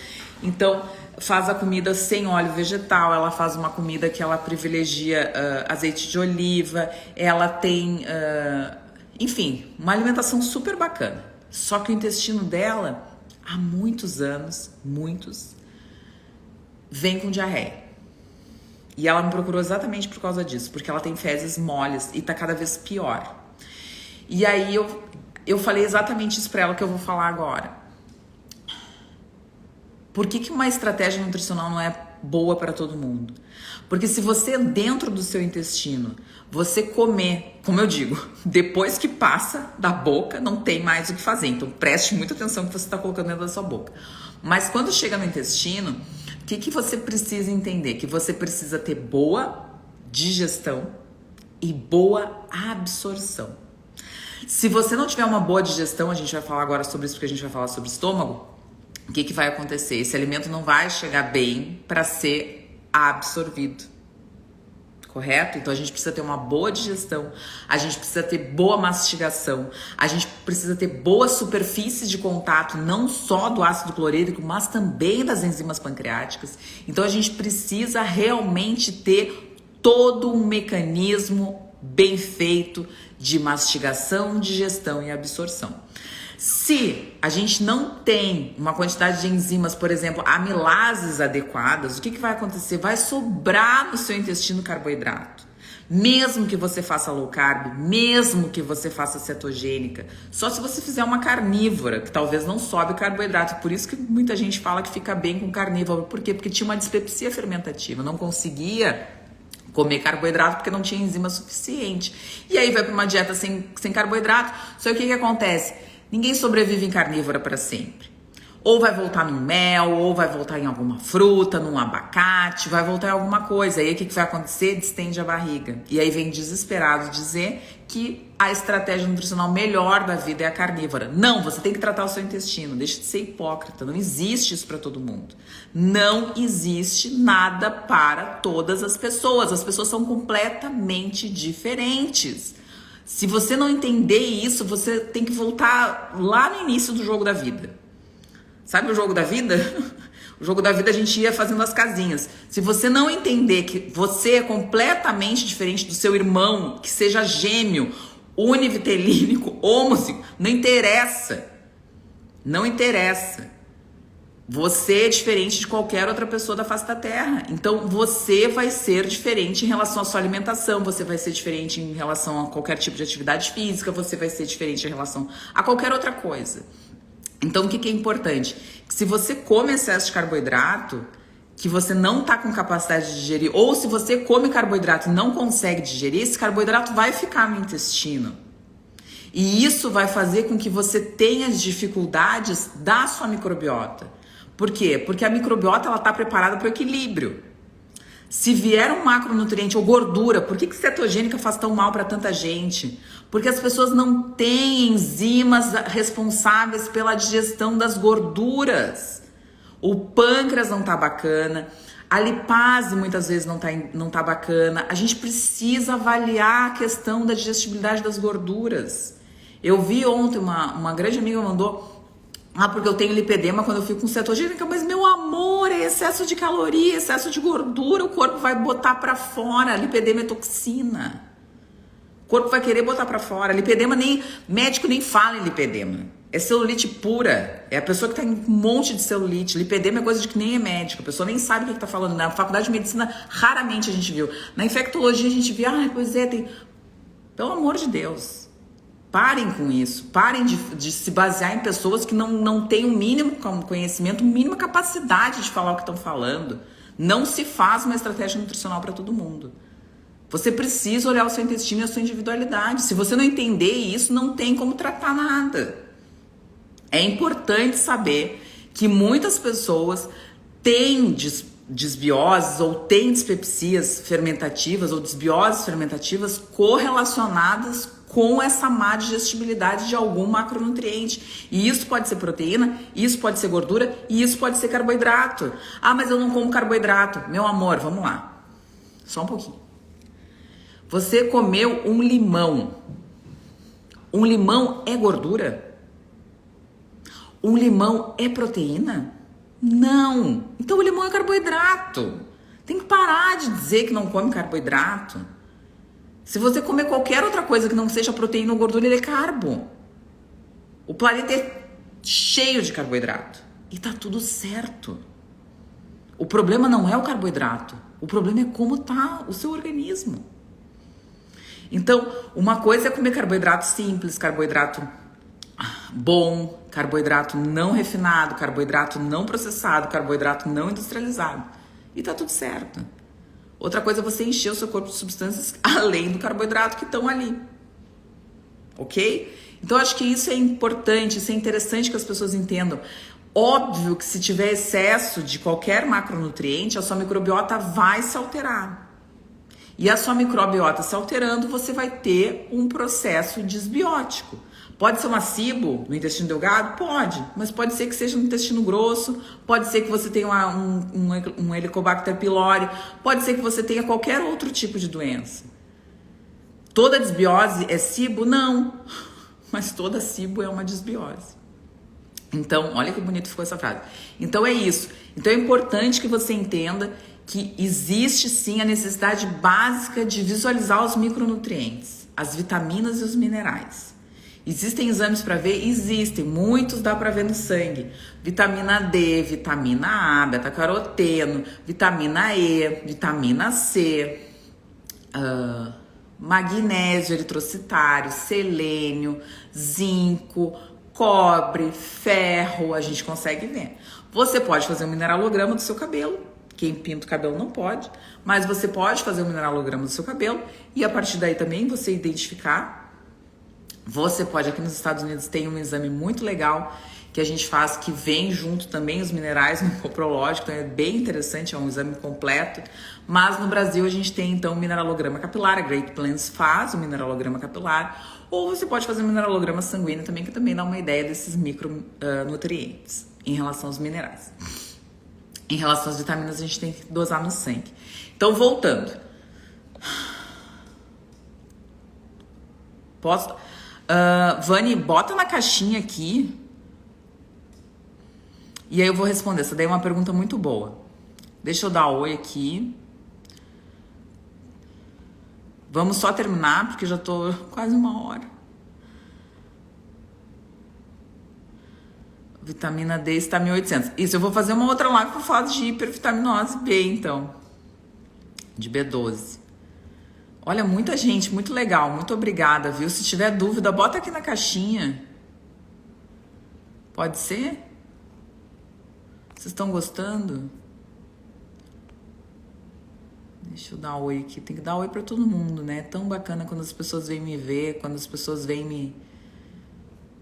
então faz a comida sem óleo vegetal, ela faz uma comida que ela privilegia azeite de oliva, ela tem, enfim, uma alimentação super bacana. Só que o intestino dela, há muitos anos, vem com diarreia. E ela me procurou exatamente por causa disso, porque ela tem fezes moles e tá cada vez pior. E aí eu falei exatamente isso pra ela que eu vou falar agora. Por que uma estratégia nutricional não é boa para todo mundo. Porque se você, dentro do seu intestino, você comer, como eu digo, depois que passa da boca, não tem mais o que fazer. Então preste muita atenção no que você está colocando dentro da sua boca. Mas quando chega no intestino, o que você precisa entender? Que você precisa ter boa digestão e boa absorção. Se você não tiver uma boa digestão, a gente vai falar agora sobre isso porque a gente vai falar sobre estômago, o que vai acontecer? Esse alimento não vai chegar bem para ser absorvido, correto? Então a gente precisa ter uma boa digestão, a gente precisa ter boa mastigação, a gente precisa ter boa superfície de contato, não só do ácido clorídrico, mas também das enzimas pancreáticas. Então a gente precisa realmente ter todo um mecanismo bem feito de mastigação, digestão e absorção. Se a gente não tem uma quantidade de enzimas, por exemplo, amilases adequadas, o que vai acontecer? Vai sobrar no seu intestino carboidrato. Mesmo que você faça low carb, mesmo que você faça cetogênica, só se você fizer uma carnívora, que talvez não sobe carboidrato. Por isso que muita gente fala que fica bem com carnívoro. Por quê? Porque tinha uma dispepsia fermentativa, não conseguia comer carboidrato porque não tinha enzima suficiente. E aí vai para uma dieta sem carboidrato. Só que o que acontece? Ninguém sobrevive em carnívora para sempre. Ou vai voltar no mel, ou vai voltar em alguma fruta, num abacate, vai voltar em alguma coisa. Aí o que vai acontecer? Distende a barriga. E aí vem desesperado dizer que a estratégia nutricional melhor da vida é a carnívora. Não, você tem que tratar o seu intestino. Deixa de ser hipócrita. Não existe isso para todo mundo. Não existe nada para todas as pessoas. As pessoas são completamente diferentes. Se você não entender isso, você tem que voltar lá no início do jogo da vida. Sabe o jogo da vida? O jogo da vida a gente ia fazendo as casinhas. Se você não entender que você é completamente diferente do seu irmão, que seja gêmeo, univitelínico, homozígoto, não interessa. Não interessa. Você é diferente de qualquer outra pessoa da face da Terra. Então, você vai ser diferente em relação à sua alimentação, você vai ser diferente em relação a qualquer tipo de atividade física, você vai ser diferente em relação a qualquer outra coisa. Então, o que é importante? Que se você come excesso de carboidrato, que você não está com capacidade de digerir, ou se você come carboidrato e não consegue digerir, esse carboidrato vai ficar no intestino. E isso vai fazer com que você tenha dificuldades da sua microbiota. Por quê? Porque a microbiota está preparada para o equilíbrio. Se vier um macronutriente ou gordura, por que cetogênica faz tão mal para tanta gente? Porque as pessoas não têm enzimas responsáveis pela digestão das gorduras. O pâncreas não tá bacana, a lipase muitas vezes não tá bacana. A gente precisa avaliar a questão da digestibilidade das gorduras. Eu vi ontem, uma grande amiga mandou... porque eu tenho lipedema quando eu fico com cetogênica, mas meu amor, é excesso de caloria, excesso de gordura, o corpo vai botar pra fora, lipedema é toxina. O corpo vai querer botar pra fora. Lipedema médico nem fala em lipedema. É celulite pura. É a pessoa que tá em um monte de celulite. Lipedema é coisa de que nem é médico. A pessoa nem sabe o que tá falando. Na faculdade de medicina, raramente a gente viu. Na infectologia, a gente viu, pois é, tem... Pelo amor de Deus. Parem com isso, parem de se basear em pessoas que não têm o mínimo conhecimento, a mínima capacidade de falar o que estão falando. Não se faz uma estratégia nutricional para todo mundo. Você precisa olhar o seu intestino e a sua individualidade. Se você não entender isso, não tem como tratar nada. É importante saber que muitas pessoas têm desbioses ou têm dispepsias fermentativas ou desbioses fermentativas correlacionadas com essa má digestibilidade de algum macronutriente. E isso pode ser proteína, isso pode ser gordura e isso pode ser carboidrato. Mas eu não como carboidrato. Meu amor, vamos lá. Só um pouquinho. Você comeu um limão. Um limão é gordura? Um limão é proteína? Não. Então o limão é carboidrato. Tem que parar de dizer que não come carboidrato. Se você comer qualquer outra coisa que não seja proteína ou gordura, ele é carbo. O planeta é cheio de carboidrato. E tá tudo certo. O problema não é o carboidrato. O problema é como tá o seu organismo. Então, uma coisa é comer carboidrato simples, carboidrato bom, carboidrato não refinado, carboidrato não processado, carboidrato não industrializado. e tá tudo certo. Outra coisa é você encher o seu corpo de substâncias além do carboidrato que estão ali. Ok? Então, acho que isso é importante, isso é interessante que as pessoas entendam. Óbvio que se tiver excesso de qualquer macronutriente, a sua microbiota vai se alterar. E a sua microbiota se alterando, você vai ter um processo desbiótico. Pode ser uma SIBO no intestino delgado? Pode, mas pode ser que seja no intestino grosso, pode ser que você tenha um Helicobacter pylori, pode ser que você tenha qualquer outro tipo de doença. Toda desbiose é SIBO? Não, mas toda SIBO é uma desbiose. Então, olha que bonito ficou essa frase. Então é isso. Então é importante que você entenda que existe sim a necessidade básica de visualizar os micronutrientes, as vitaminas e os minerais. Existem exames para ver? Existem, muitos dá para ver no sangue. Vitamina D, vitamina A, beta-caroteno, vitamina E, vitamina C, magnésio eritrocitário, selênio, zinco, cobre, ferro, a gente consegue ver. Você pode fazer um mineralograma do seu cabelo, quem pinta o cabelo não pode, mas você pode fazer um mineralograma do seu cabelo e a partir daí também você identificar. Você pode, aqui nos Estados Unidos tem um exame muito legal que a gente faz, que vem junto também os minerais no coprológico, então é bem interessante, é um exame completo. Mas no Brasil a gente tem então o mineralograma capilar, a Great Plains faz o mineralograma capilar, ou você pode fazer um mineralograma sanguíneo também, que também dá uma ideia desses micronutrientes em relação aos minerais. Em relação às vitaminas, a gente tem que dosar no sangue. Então, voltando. Posso... Vani, bota na caixinha aqui. E aí eu vou responder. Essa daí é uma pergunta muito boa. Deixa eu dar oi aqui. Vamos só terminar, porque já tô quase 1 hora. Vitamina D está 1800. Isso, eu vou fazer uma outra live para falar de hipervitaminose B, então. De B12. Olha, muita gente, muito legal. Muito obrigada, viu? Se tiver dúvida, bota aqui na caixinha. Pode ser? Vocês estão gostando? Deixa eu dar oi aqui. Tem que dar oi pra todo mundo, né? É tão bacana quando as pessoas vêm me ver, quando as pessoas vêm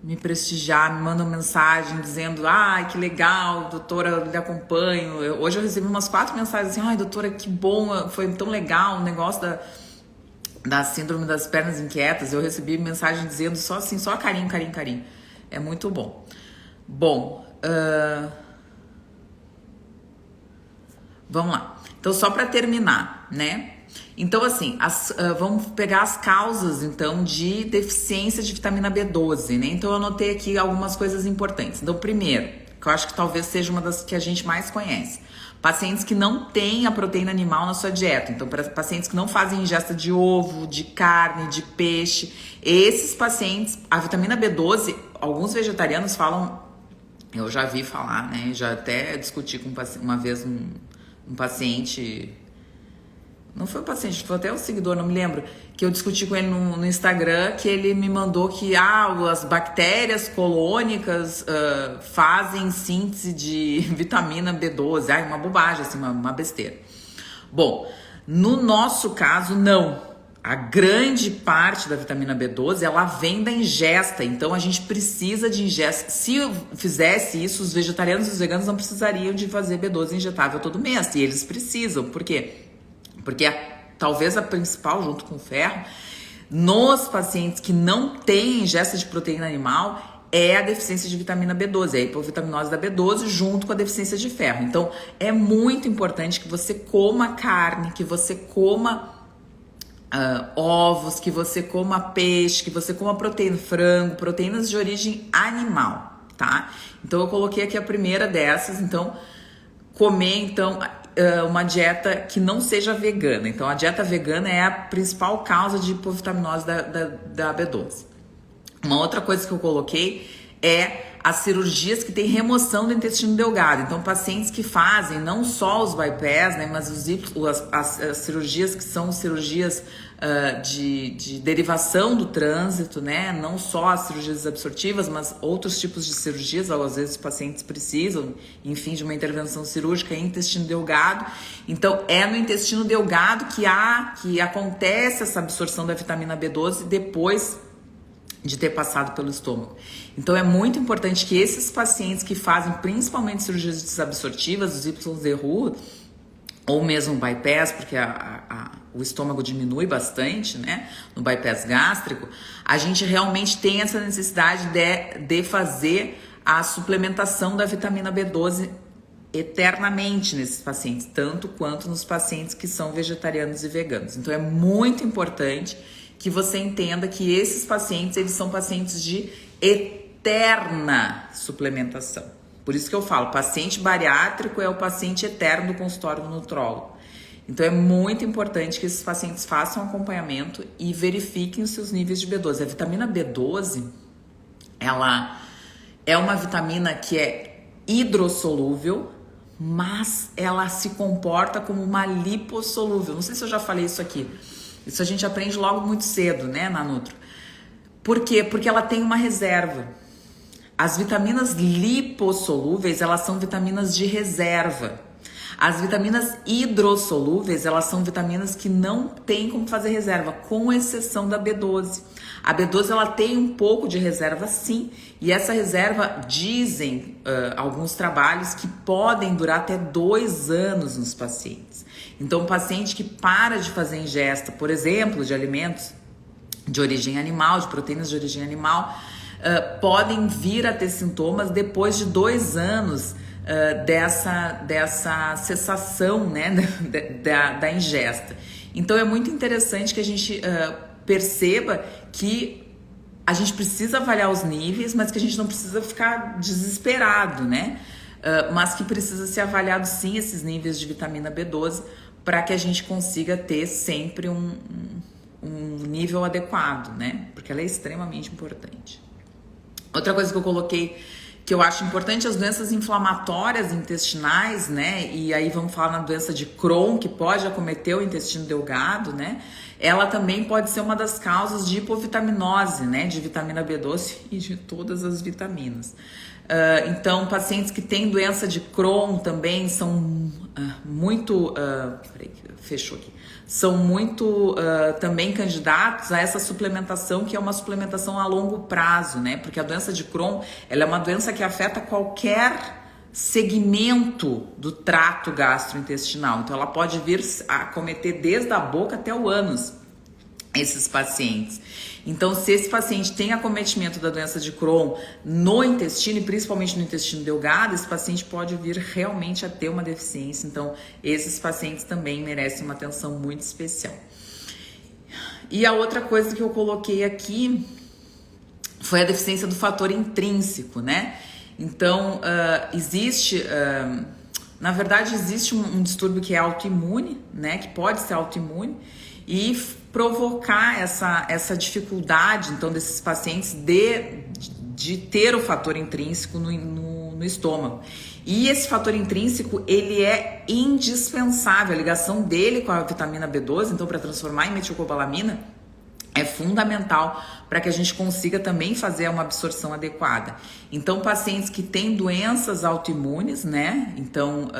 me prestigiar, me mandam mensagem dizendo: ai, que legal, doutora, eu lhe acompanho. Hoje eu recebi umas 4 mensagens assim: ai, doutora, que bom, foi tão legal o negócio da síndrome das pernas inquietas. Eu recebi mensagem dizendo só assim, só carinho, carinho, carinho. É muito bom. Bom, vamos lá. Então, só para terminar, né? Então, assim, vamos pegar as causas, então, de deficiência de vitamina B12, né? Então, eu anotei aqui algumas coisas importantes. Então, primeiro, que eu acho que talvez seja uma das que a gente mais conhece. Pacientes que não têm a proteína animal na sua dieta. Então, para pacientes que não fazem ingesta de ovo, de carne, de peixe, esses pacientes, a vitamina B12, alguns vegetarianos falam, eu já vi falar, né? Já até discuti com uma vez um paciente, não foi um paciente, foi até um seguidor, não me lembro, que eu discuti com ele no Instagram, que ele me mandou que as bactérias colônicas fazem síntese de vitamina B12. Ai, uma bobagem, assim, uma besteira. Bom, no nosso caso, não. A grande parte da vitamina B12, ela vem da ingesta, então a gente precisa de ingesta. Se eu fizesse isso, os vegetarianos e os veganos não precisariam de fazer B12 injetável todo mês, e eles precisam. Por quê? Porque talvez a principal, junto com o ferro, nos pacientes que não têm ingesta de proteína animal, é a deficiência de vitamina B12, a hipovitaminose da B12 junto com a deficiência de ferro. Então, é muito importante que você coma carne, que você coma ovos, que você coma peixe, que você coma proteína, frango, proteínas de origem animal, tá? Então, eu coloquei aqui a primeira dessas. Então, comer, então, uma dieta que não seja vegana. Então, a dieta vegana é a principal causa de hipovitaminose da B12. Uma outra coisa que eu coloquei é as cirurgias que têm remoção do intestino delgado. Então, pacientes que fazem não só os bypass, né, mas as cirurgias que são cirurgias de derivação do trânsito, né? Não só as cirurgias absortivas, mas outros tipos de cirurgias, às vezes os pacientes precisam, enfim, de uma intervenção cirúrgica em intestino delgado. Então, é no intestino delgado que acontece essa absorção da vitamina B12 depois de ter passado pelo estômago. Então, é muito importante que esses pacientes que fazem principalmente cirurgias desabsortivas, os YZRU, ou mesmo bypass, porque o estômago diminui bastante, né, no bypass gástrico, a gente realmente tem essa necessidade de fazer a suplementação da vitamina B12 eternamente nesses pacientes, tanto quanto nos pacientes que são vegetarianos e veganos. Então, é muito importante que você entenda que esses pacientes, eles são pacientes de eterna suplementação. Por isso que eu falo, paciente bariátrico é o paciente eterno do consultório do nutrólogo. Então é muito importante que esses pacientes façam acompanhamento e verifiquem os seus níveis de B12. A vitamina B12, ela é uma vitamina que é hidrossolúvel, mas ela se comporta como uma lipossolúvel. Não sei se eu já falei isso aqui. Isso a gente aprende logo muito cedo, né, na Nutro. Por quê? Porque ela tem uma reserva. As vitaminas lipossolúveis, elas são vitaminas de reserva. As vitaminas hidrossolúveis, elas são vitaminas que não tem como fazer reserva, com exceção da B12. A B12, ela tem um pouco de reserva, sim, e essa reserva, dizem alguns trabalhos, que podem durar até 2 anos nos pacientes. Então, um paciente que para de fazer ingesta, por exemplo, de alimentos de origem animal, de proteínas de origem animal, podem vir a ter sintomas depois de 2 anos dessa cessação, né, da ingesta. Então é muito interessante que a gente perceba que a gente precisa avaliar os níveis, mas que a gente não precisa ficar desesperado, né? Mas que precisa ser avaliado sim esses níveis de vitamina B12 para que a gente consiga ter sempre um nível adequado, né? Porque ela é extremamente importante. Outra coisa que eu coloquei que eu acho importante, as doenças inflamatórias intestinais, né? E aí vamos falar na doença de Crohn, que pode acometer o intestino delgado, né? Ela também pode ser uma das causas de hipovitaminose, né? De vitamina B12 e de todas as vitaminas. Então, pacientes que têm doença de Crohn também são muito... peraí, fechou aqui. São muito também candidatos a essa suplementação, que é uma suplementação a longo prazo, né? Porque a doença de Crohn, ela é uma doença que afeta qualquer segmento do trato gastrointestinal. Então, ela pode vir a acometer desde a boca até o ânus, esses pacientes. Então, se esse paciente tem acometimento da doença de Crohn no intestino, e principalmente no intestino delgado, esse paciente pode vir realmente a ter uma deficiência. Então, esses pacientes também merecem uma atenção muito especial. E a outra coisa que eu coloquei aqui foi a deficiência do fator intrínseco, né? Então, na verdade, existe um distúrbio que é autoimune, né? Que pode ser autoimune e provocar essa dificuldade, então, desses pacientes de ter o fator intrínseco no estômago. E esse fator intrínseco, ele é indispensável, a ligação dele com a vitamina B12, então, para transformar em metilcobalamina, é fundamental para que a gente consiga também fazer uma absorção adequada. Então, pacientes que têm doenças autoimunes, né? Então,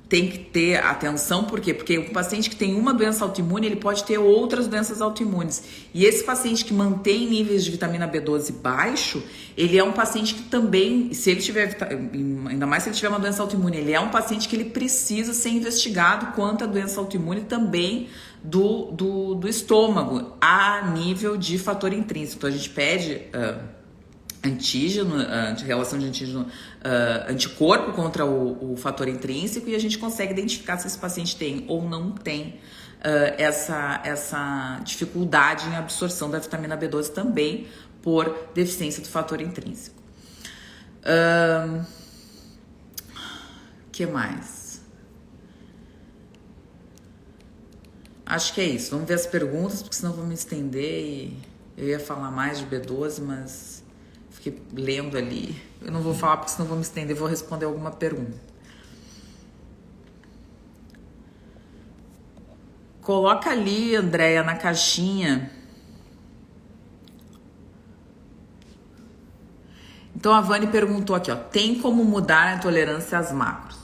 tem que ter atenção, por quê? Porque o paciente que tem uma doença autoimune, ele pode ter outras doenças autoimunes. E esse paciente que mantém níveis de vitamina B12 baixo, ele é um paciente que também, se ele tiver, ainda mais se ele tiver uma doença autoimune, ele é um paciente que ele precisa ser investigado quanto à doença autoimune também do estômago, a nível de fator intrínseco. Então, a gente pede antígeno, relação de antígeno, anticorpo contra o fator intrínseco, e a gente consegue identificar se esse paciente tem ou não tem essa dificuldade em absorção da vitamina B12 também por deficiência do fator intrínseco. Que mais? Acho que é isso. Vamos ver as perguntas, porque senão eu vou me estender e eu ia falar mais de B12, mas fiquei lendo ali. Eu não vou falar porque senão eu vou me estender, vou responder alguma pergunta. Coloca ali, Andréia, na caixinha. Então a Vani perguntou aqui, ó, tem como mudar a intolerância às macros?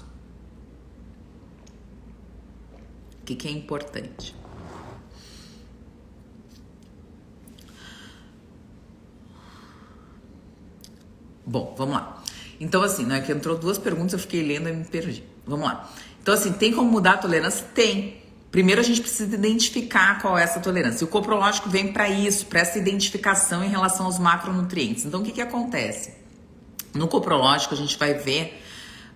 O que é importante? Bom, vamos lá. Então assim, né, que entrou duas perguntas, eu fiquei lendo e me perdi. Vamos lá. Então assim, tem como mudar a tolerância? Tem. Primeiro a gente precisa identificar qual é essa tolerância. E o coprológico vem para isso, para essa identificação em relação aos macronutrientes. Então o que acontece? No coprológico a gente vai ver.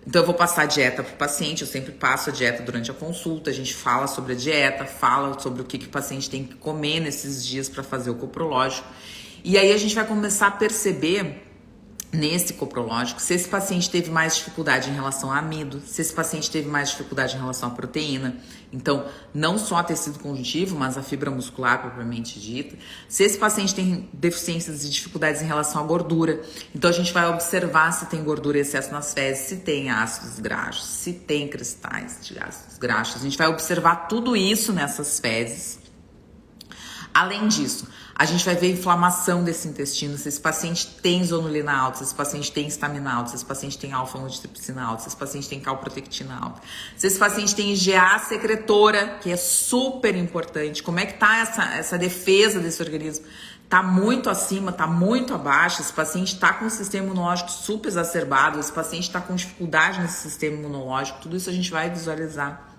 Então eu vou passar a dieta para o paciente, eu sempre passo a dieta durante a consulta, a gente fala sobre a dieta, fala sobre o que o paciente tem que comer nesses dias para fazer o coprológico. E aí a gente vai começar a perceber nesse coprológico se esse paciente teve mais dificuldade em relação a amido, se esse paciente teve mais dificuldade em relação à proteína. Então, não só a tecido conjuntivo, mas a fibra muscular propriamente dita. Se esse paciente tem deficiências e dificuldades em relação à gordura. Então, a gente vai observar se tem gordura e excesso nas fezes, se tem ácidos graxos, se tem cristais de ácidos graxos. A gente vai observar tudo isso nessas fezes. Além disso, a gente vai ver a inflamação desse intestino, se esse paciente tem zonulina alta, se esse paciente tem estamina alta, se esse paciente tem alfa-amilotripsina alta, se esse paciente tem calprotectina alta, se esse paciente tem IgA secretora, que é super importante. Como é que tá essa defesa desse organismo? Tá muito acima, tá muito abaixo, esse paciente tá com o sistema imunológico super exacerbado, esse paciente tá com dificuldade nesse sistema imunológico, tudo isso a gente vai visualizar.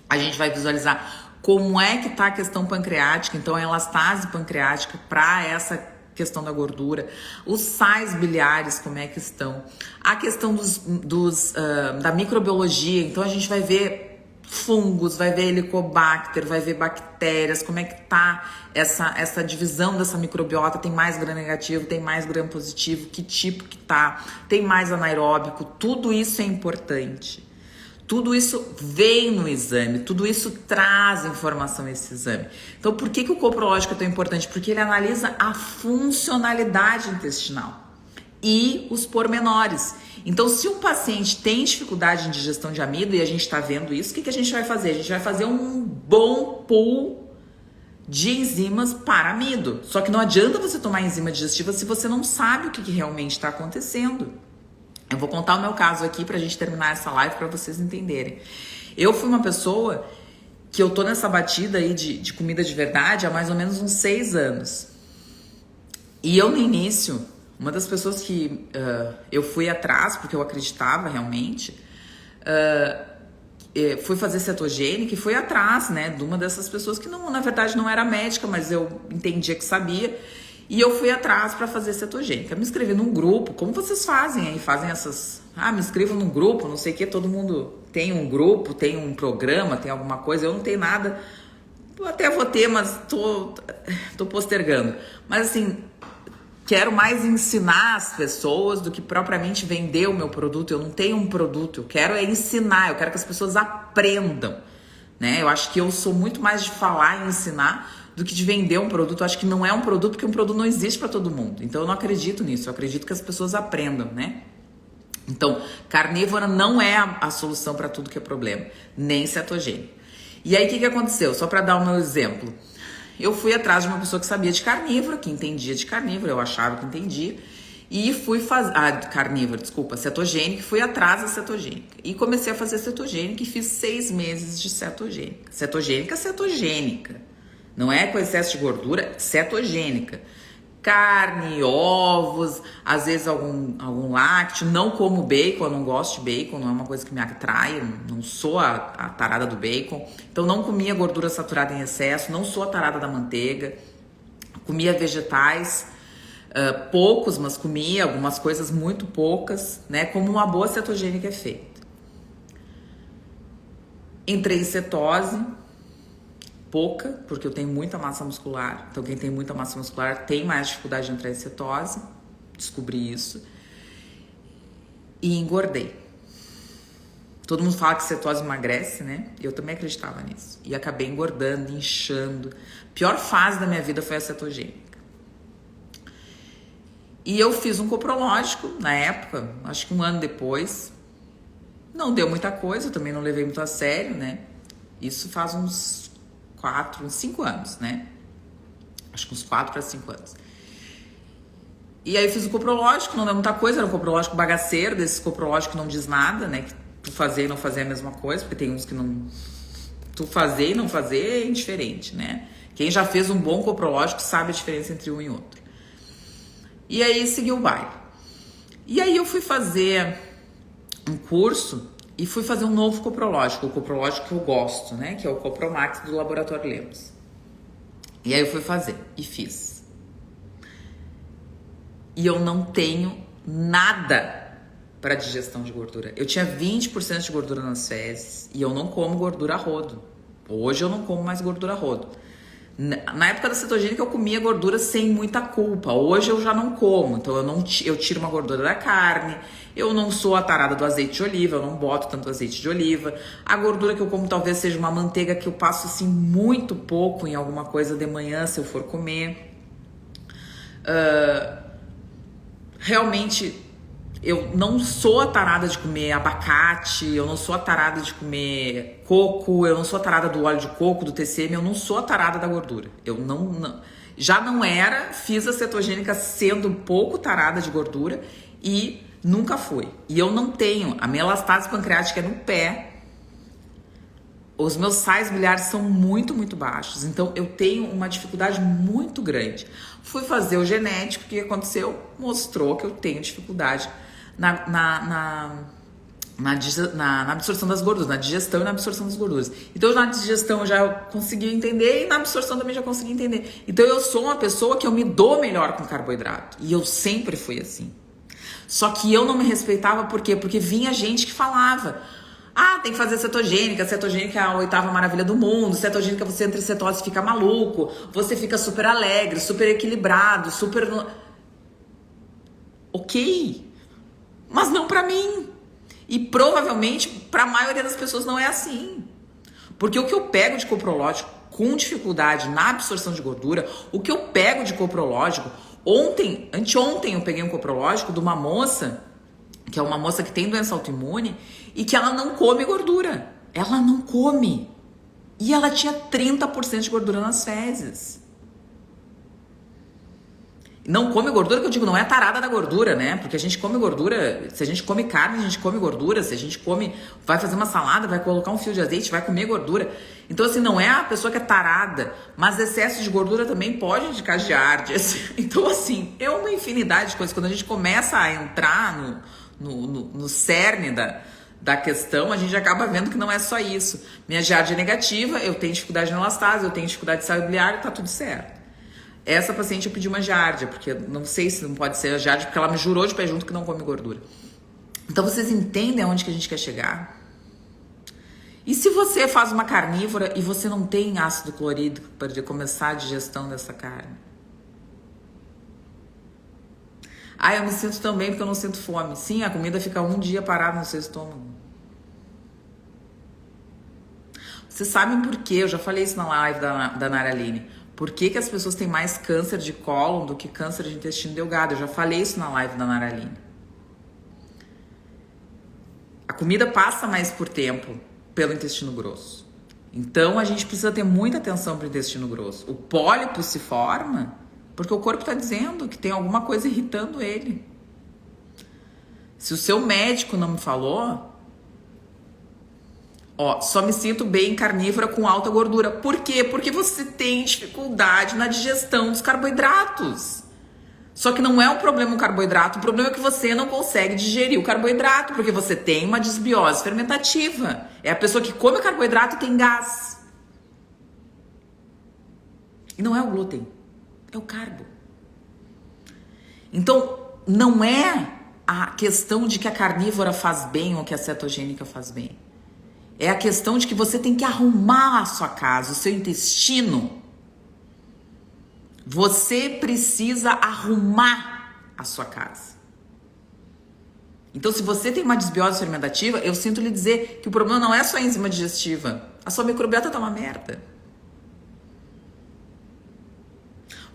A gente vai visualizar como é que tá a questão pancreática, então a elastase pancreática para essa questão da gordura, os sais biliares, como é que estão, a questão da microbiologia, então a gente vai ver fungos, vai ver helicobacter, vai ver bactérias, como é que tá essa divisão dessa microbiota, tem mais gram negativo, tem mais gram positivo, que tipo que tá, tem mais anaeróbico, tudo isso é importante. Tudo isso vem no exame, tudo isso traz informação nesse exame. Então, por que o coprológico é tão importante? Porque ele analisa a funcionalidade intestinal e os pormenores. Então, se um paciente tem dificuldade em digestão de amido, e a gente está vendo isso, o que a gente vai fazer? A gente vai fazer um bom pool de enzimas para amido. Só que não adianta você tomar enzima digestiva se você não sabe o que realmente está acontecendo. Eu vou contar o meu caso aqui pra gente terminar essa live pra vocês entenderem. Eu fui uma pessoa que eu tô nessa batida aí de comida de verdade há mais ou menos uns 6 anos. E eu no início, uma das pessoas que eu fui atrás, porque eu acreditava realmente, fui fazer cetogênica e fui atrás, né, de uma dessas pessoas que não, na verdade não era médica, mas eu entendia que sabia. E eu fui atrás para fazer cetogênica. Me inscrevi num grupo, como vocês fazem aí? Fazem essas... me inscrevo num grupo, não sei o que, todo mundo tem um grupo, tem um programa, tem alguma coisa. Eu não tenho nada, eu até vou ter, mas tô postergando. Mas assim, quero mais ensinar as pessoas do que propriamente vender o meu produto. Eu não tenho um produto, eu quero é ensinar, eu quero que as pessoas aprendam, né? Eu acho que eu sou muito mais de falar e ensinar do que de vender um produto. Eu acho que não é um produto, porque um produto não existe para todo mundo. Então eu não acredito nisso, eu acredito que as pessoas aprendam, né? Então, carnívora não é a solução para tudo que é problema, nem cetogênica. E aí o que aconteceu? Só para dar o meu exemplo. Eu fui atrás de uma pessoa que sabia de carnívora, que entendia de carnívora, eu achava que entendia, e fui fazer... cetogênica, fui atrás da cetogênica. E comecei a fazer cetogênica e fiz 6 meses de cetogênica. Cetogênica. Não é com excesso de gordura, cetogênica. Carne, ovos, às vezes algum lácteo. Não como bacon, eu não gosto de bacon, não é uma coisa que me atrai, não sou a tarada do bacon. Então não comia gordura saturada em excesso, não sou a tarada da manteiga. Comia vegetais, poucos, mas comia algumas coisas muito poucas, né? Como uma boa cetogênica é feita. Entrei em cetose. Pouca, porque eu tenho muita massa muscular. Então, quem tem muita massa muscular tem mais dificuldade de entrar em cetose. Descobri isso. E engordei. Todo mundo fala que cetose emagrece, né? Eu também acreditava nisso. E acabei engordando, inchando. A pior fase da minha vida foi a cetogênica. E eu fiz um coprológico na época, acho que 1 ano depois. Não deu muita coisa, eu também não levei muito a sério, né? Isso faz uns uns 5 anos, né? Acho que uns 4 para 5 anos. E aí eu fiz o coprológico, não deu muita coisa, era um coprológico bagaceiro, desses coprológicos que não diz nada, né? Que tu fazer e não fazer é a mesma coisa, porque tem uns que não... Tu fazer e não fazer é indiferente, né? Quem já fez um bom coprológico sabe a diferença entre um e outro. E aí segui o baile. E aí eu fui fazer um curso e fui fazer um novo coprológico, o coprológico que eu gosto, né? Que é o Copromax do Laboratório Lemos. E aí eu fui fazer e fiz. E eu não tenho nada para digestão de gordura. Eu tinha 20% de gordura nas fezes e eu não como gordura a rodo. Hoje eu não como mais gordura a rodo. Na época da cetogênica eu comia gordura sem muita culpa. Hoje eu já não como. Então eu tiro uma gordura da carne. Eu não sou a tarada do azeite de oliva. Eu não boto tanto azeite de oliva. A gordura que eu como talvez seja uma manteiga que eu passo assim muito pouco em alguma coisa de manhã se eu for comer. Realmente eu não sou a tarada de comer abacate, eu não sou a tarada de comer coco, eu não sou a tarada do óleo de coco, do TCM, eu não sou a tarada da gordura. Eu já não era, fiz a cetogênica sendo um pouco tarada de gordura e nunca fui. E eu não tenho, a minha elastase pancreática é no pé, os meus sais biliares são muito, muito baixos, então eu tenho uma dificuldade muito grande. Fui fazer o genético, o que aconteceu? Mostrou que eu tenho dificuldade na absorção das gorduras, na digestão e na absorção das gorduras. Então na digestão eu já consegui entender e na absorção também já consegui entender. Então eu sou uma pessoa que eu me dou melhor com carboidrato e eu sempre fui assim. Só que eu não me respeitava, por quê? Porque vinha gente que falava: ah, tem que fazer cetogênica é a 8ª maravilha do mundo, cetogênica você entra em cetose fica maluco, você fica super alegre, super equilibrado, super... Ok, mas não pra mim. E provavelmente pra maioria das pessoas não é assim. Porque o que eu pego de coprológico com dificuldade na absorção de gordura, o que eu pego de coprológico, anteontem eu peguei um coprológico de uma moça, que é uma moça que tem doença autoimune e que ela não come gordura. Ela não come. E ela tinha 30% de gordura nas fezes. Não come gordura, que eu digo, não é a tarada da gordura, né? Porque a gente come gordura, se a gente come carne, a gente come gordura, se a gente come, vai fazer uma salada, vai colocar um fio de azeite, vai comer gordura. Então, assim, não é a pessoa que é tarada, mas excesso de gordura também pode indicar giardia. Então, assim, é uma infinidade de coisas. Quando a gente começa a entrar no cerne da questão, a gente acaba vendo que não é só isso. Minha giardia é negativa, eu tenho dificuldade na elastase, eu tenho dificuldade de saio biliar, tá tudo certo. Essa paciente eu pedi uma giardia, porque não sei se não pode ser a giardia, porque ela me jurou de pé junto que não come gordura. Então vocês entendem aonde que a gente quer chegar? E se você faz uma carnívora e você não tem ácido clorídrico para começar a digestão dessa carne? Ah, eu me sinto tão bem porque eu não sinto fome. Sim, a comida fica um dia parada no seu estômago. Vocês sabem por quê? Eu já falei isso na live da Nara Aline. Por que as pessoas têm mais câncer de cólon do que câncer de intestino delgado? Eu já falei isso na live da Nara Aline. A comida passa mais por tempo pelo intestino grosso. Então a gente precisa ter muita atenção para o intestino grosso. O pólipo se forma porque o corpo está dizendo que tem alguma coisa irritando ele. Se o seu médico não me falou, só me sinto bem carnívora com alta gordura. Por quê? Porque você tem dificuldade na digestão dos carboidratos. Só que não é um problema o carboidrato, o problema é que você não consegue digerir o carboidrato, porque você tem uma desbiose fermentativa. É a pessoa que come carboidrato e tem gás. E não é o glúten, é o carbo. Então, não é a questão de que a carnívora faz bem ou que a cetogênica faz bem. É a questão de que você tem que arrumar a sua casa, o seu intestino. Você precisa arrumar a sua casa. Então, se você tem uma desbiose fermentativa, eu sinto lhe dizer que o problema não é só a enzima digestiva. A sua microbiota tá uma merda.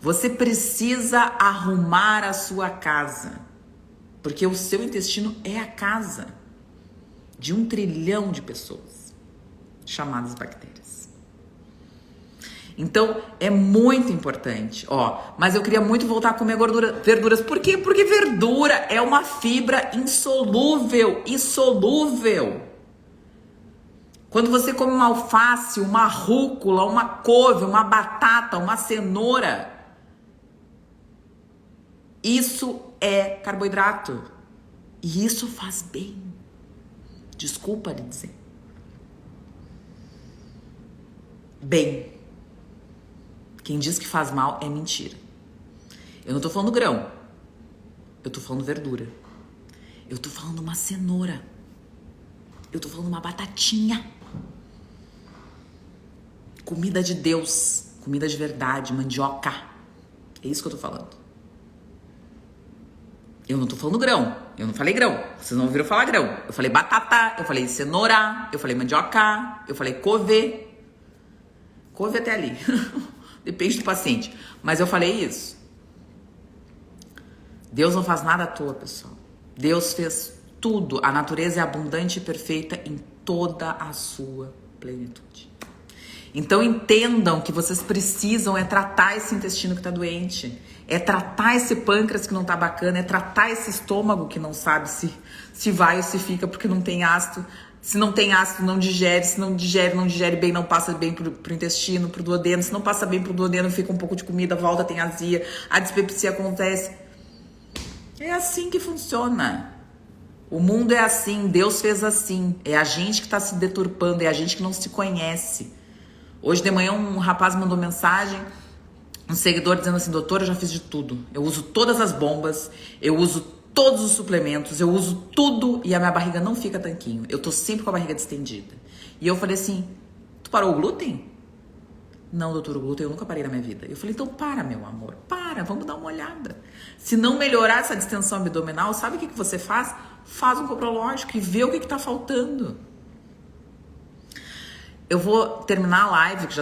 Você precisa arrumar a sua casa. Porque o seu intestino é a casa de 1 trilhão de pessoas chamadas bactérias. Então, é muito importante, ó. Mas eu queria muito voltar a comer verduras. Por quê? Porque verdura é uma fibra insolúvel, insolúvel. Quando você come uma alface, uma rúcula, uma couve, uma batata, uma cenoura, isso é carboidrato. E isso faz bem. Desculpa lhe dizer. Bem. Quem diz que faz mal é mentira. Eu não tô falando grão. Eu tô falando verdura. Eu tô falando uma cenoura. Eu tô falando uma batatinha. Comida de Deus. Comida de verdade. Mandioca. É isso que eu tô falando. Eu não tô falando grão. Eu não falei grão. Vocês não ouviram falar grão. Eu falei batata. Eu falei cenoura. Eu falei mandioca. Eu falei couve. Couve até ali. Depende do paciente. Mas eu falei isso. Deus não faz nada à toa, pessoal. Deus fez tudo. A natureza é abundante e perfeita em toda a sua plenitude. Então entendam que vocês precisam tratar esse intestino que está doente. É tratar esse pâncreas que não tá bacana. É tratar esse estômago que não sabe se vai ou se fica porque não tem ácido. Se não tem ácido, não digere. Se não digere bem, não passa bem pro intestino, pro duodeno. Se não passa bem pro duodeno, fica um pouco de comida, volta, tem azia. A dispepsia acontece. É assim que funciona. O mundo é assim, Deus fez assim. É a gente que tá se deturpando, é a gente que não se conhece. Hoje de manhã um rapaz mandou mensagem, um seguidor dizendo assim: doutor, eu já fiz de tudo. Eu uso todas as bombas, eu uso todos os suplementos, eu uso tudo e a minha barriga não fica tanquinho. Eu tô sempre com a barriga distendida. E eu falei assim: tu parou o glúten? Não, doutor, o glúten eu nunca parei na minha vida. Eu falei: então para, meu amor, para, vamos dar uma olhada. Se não melhorar essa distensão abdominal, sabe o que você faz? Faz um coprológico e vê o que tá faltando. Eu vou terminar a live, que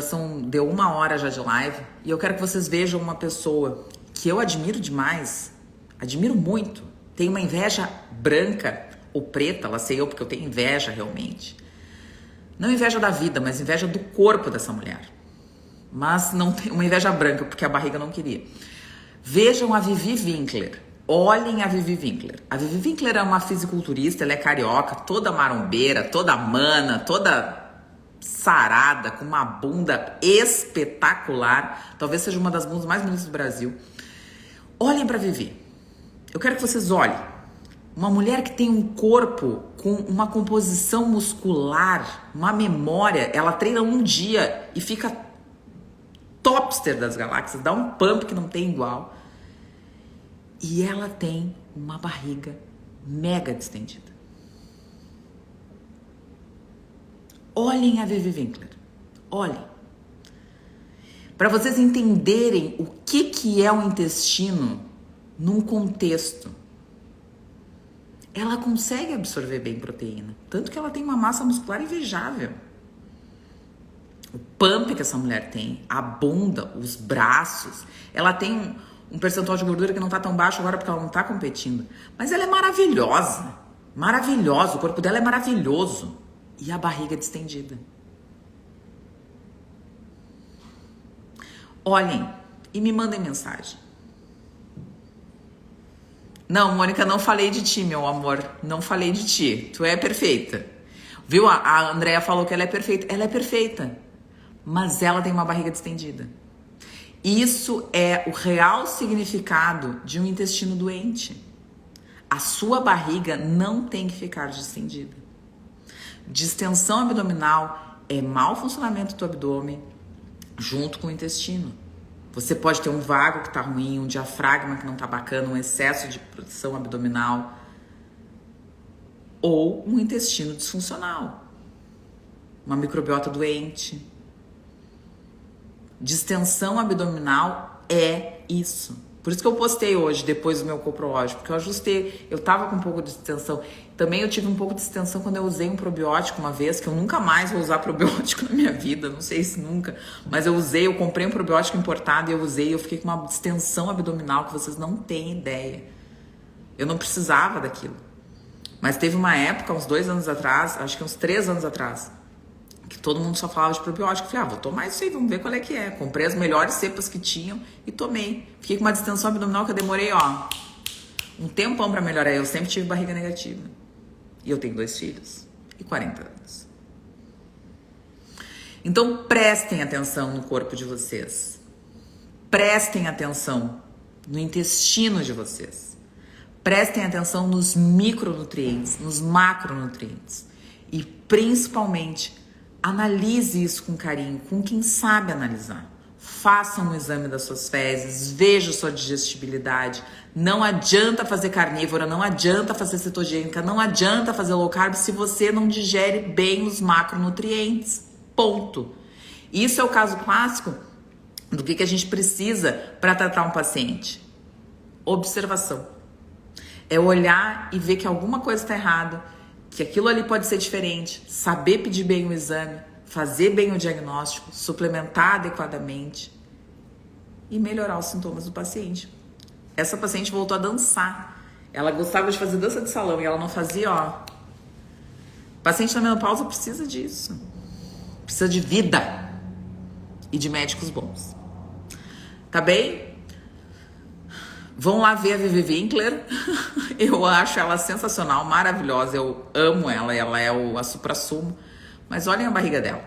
deu 1 hora já de live, e eu quero que vocês vejam uma pessoa que eu admiro demais, admiro muito. Tem uma inveja branca ou preta, lá sei eu, porque eu tenho inveja realmente. Não inveja da vida, mas inveja do corpo dessa mulher. Mas não tem uma inveja branca, porque a barriga não queria. Vejam a Vivi Winkler. Olhem a Vivi Winkler. A Vivi Winkler é uma fisiculturista, ela é carioca, toda marombeira, toda mana, toda sarada, com uma bunda espetacular. Talvez seja uma das bundas mais bonitas do Brasil. Olhem pra Vivi. Eu quero que vocês olhem. Uma mulher que tem um corpo com uma composição muscular, uma memória. Ela treina um dia e fica topster das galáxias. Dá um pump que não tem igual. E ela tem uma barriga mega distendida. Olhem a Vivi Winkler. Olhem. Para vocês entenderem o que é o intestino num contexto. Ela consegue absorver bem proteína. Tanto que ela tem uma massa muscular invejável. O pump que essa mulher tem, a bunda, os braços. Ela tem um percentual de gordura que não tá tão baixo agora porque ela não tá competindo. Mas ela é maravilhosa. Maravilhosa. O corpo dela é maravilhoso. E a barriga distendida. Olhem e me mandem mensagem. Não, Mônica, não falei de ti, meu amor. Não falei de ti. Tu é perfeita. Viu? A Andrea falou que ela é perfeita. Ela é perfeita. Mas ela tem uma barriga distendida. Isso é o real significado de um intestino doente. A sua barriga não tem que ficar distendida. Distensão abdominal é mau funcionamento do abdômen junto com o intestino. Você pode ter um vago que tá ruim, um diafragma que não tá bacana, um excesso de produção abdominal ou um intestino disfuncional, uma microbiota doente. Distensão abdominal é isso. Por isso que eu postei hoje, depois do meu coprológico, porque eu ajustei, eu tava com um pouco de distensão. Também eu tive um pouco de distensão quando eu usei um probiótico uma vez, que eu nunca mais vou usar probiótico na minha vida, não sei se nunca, mas eu comprei um probiótico importado e eu usei, eu fiquei com uma distensão abdominal que vocês não têm ideia. Eu não precisava daquilo. Mas teve uma época, uns 2 anos atrás, acho que uns 3 anos atrás, que todo mundo só falava de probiótico. Falei, vou tomar isso aí, vamos ver qual é que é. Comprei as melhores cepas que tinham e tomei. Fiquei com uma distensão abdominal que eu demorei, um tempão pra melhorar. Eu sempre tive barriga negativa. E eu tenho 2 filhos e 40 anos. Então, prestem atenção no corpo de vocês. Prestem atenção no intestino de vocês. Prestem atenção nos micronutrientes, nos macronutrientes. E, principalmente, analise isso com carinho, com quem sabe analisar. Façam um exame das suas fezes, vejam sua digestibilidade. Não adianta fazer carnívora, não adianta fazer cetogênica, não adianta fazer low carb se você não digere bem os macronutrientes. Ponto. Isso é o caso clássico do que a gente precisa para tratar um paciente. Observação. É olhar e ver que alguma coisa está errada, que aquilo ali pode ser diferente, saber pedir bem o exame, fazer bem o diagnóstico, suplementar adequadamente e melhorar os sintomas do paciente. Essa paciente voltou a dançar. Ela gostava de fazer dança de salão e ela não fazia, O paciente na menopausa precisa disso. Precisa de vida e de médicos bons. Tá bem? Vão lá ver a Vivi Winkler. Eu acho ela sensacional, maravilhosa. Eu amo ela, ela é a supra-sumo. Mas olhem a barriga dela.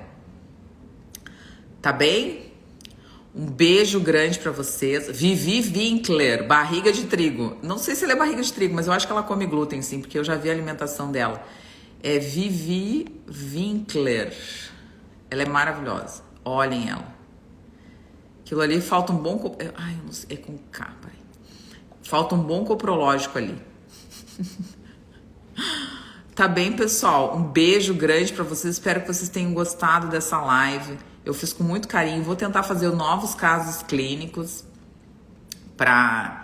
Tá bem? Um beijo grande pra vocês. Vivi Winkler, barriga de trigo. Não sei se ela é barriga de trigo, mas eu acho que ela come glúten, sim, porque eu já vi a alimentação dela. É Vivi Winkler. Ela é maravilhosa. Olhem ela. Aquilo ali falta um bom... Ai, eu não sei, é com K, pai. Falta um bom coprológico ali. Tá bem, pessoal? Um beijo grande pra vocês. Espero que vocês tenham gostado dessa live. Eu fiz com muito carinho. Vou tentar fazer novos casos clínicos pra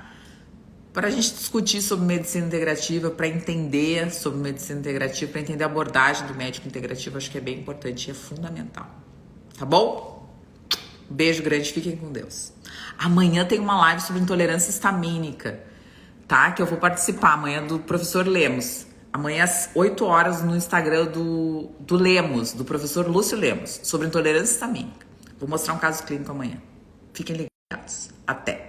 a gente discutir sobre medicina integrativa, para entender sobre medicina integrativa, para entender a abordagem do médico integrativo. Acho que é bem importante e é fundamental. Tá bom? Beijo grande, fiquem com Deus. Amanhã tem uma live sobre intolerância histamínica, tá? Que eu vou participar amanhã do professor Lemos. Amanhã às 8 horas no Instagram do Lemos, do professor Lúcio Lemos, sobre intolerância histamínica. Vou mostrar um caso clínico amanhã. Fiquem ligados. Até!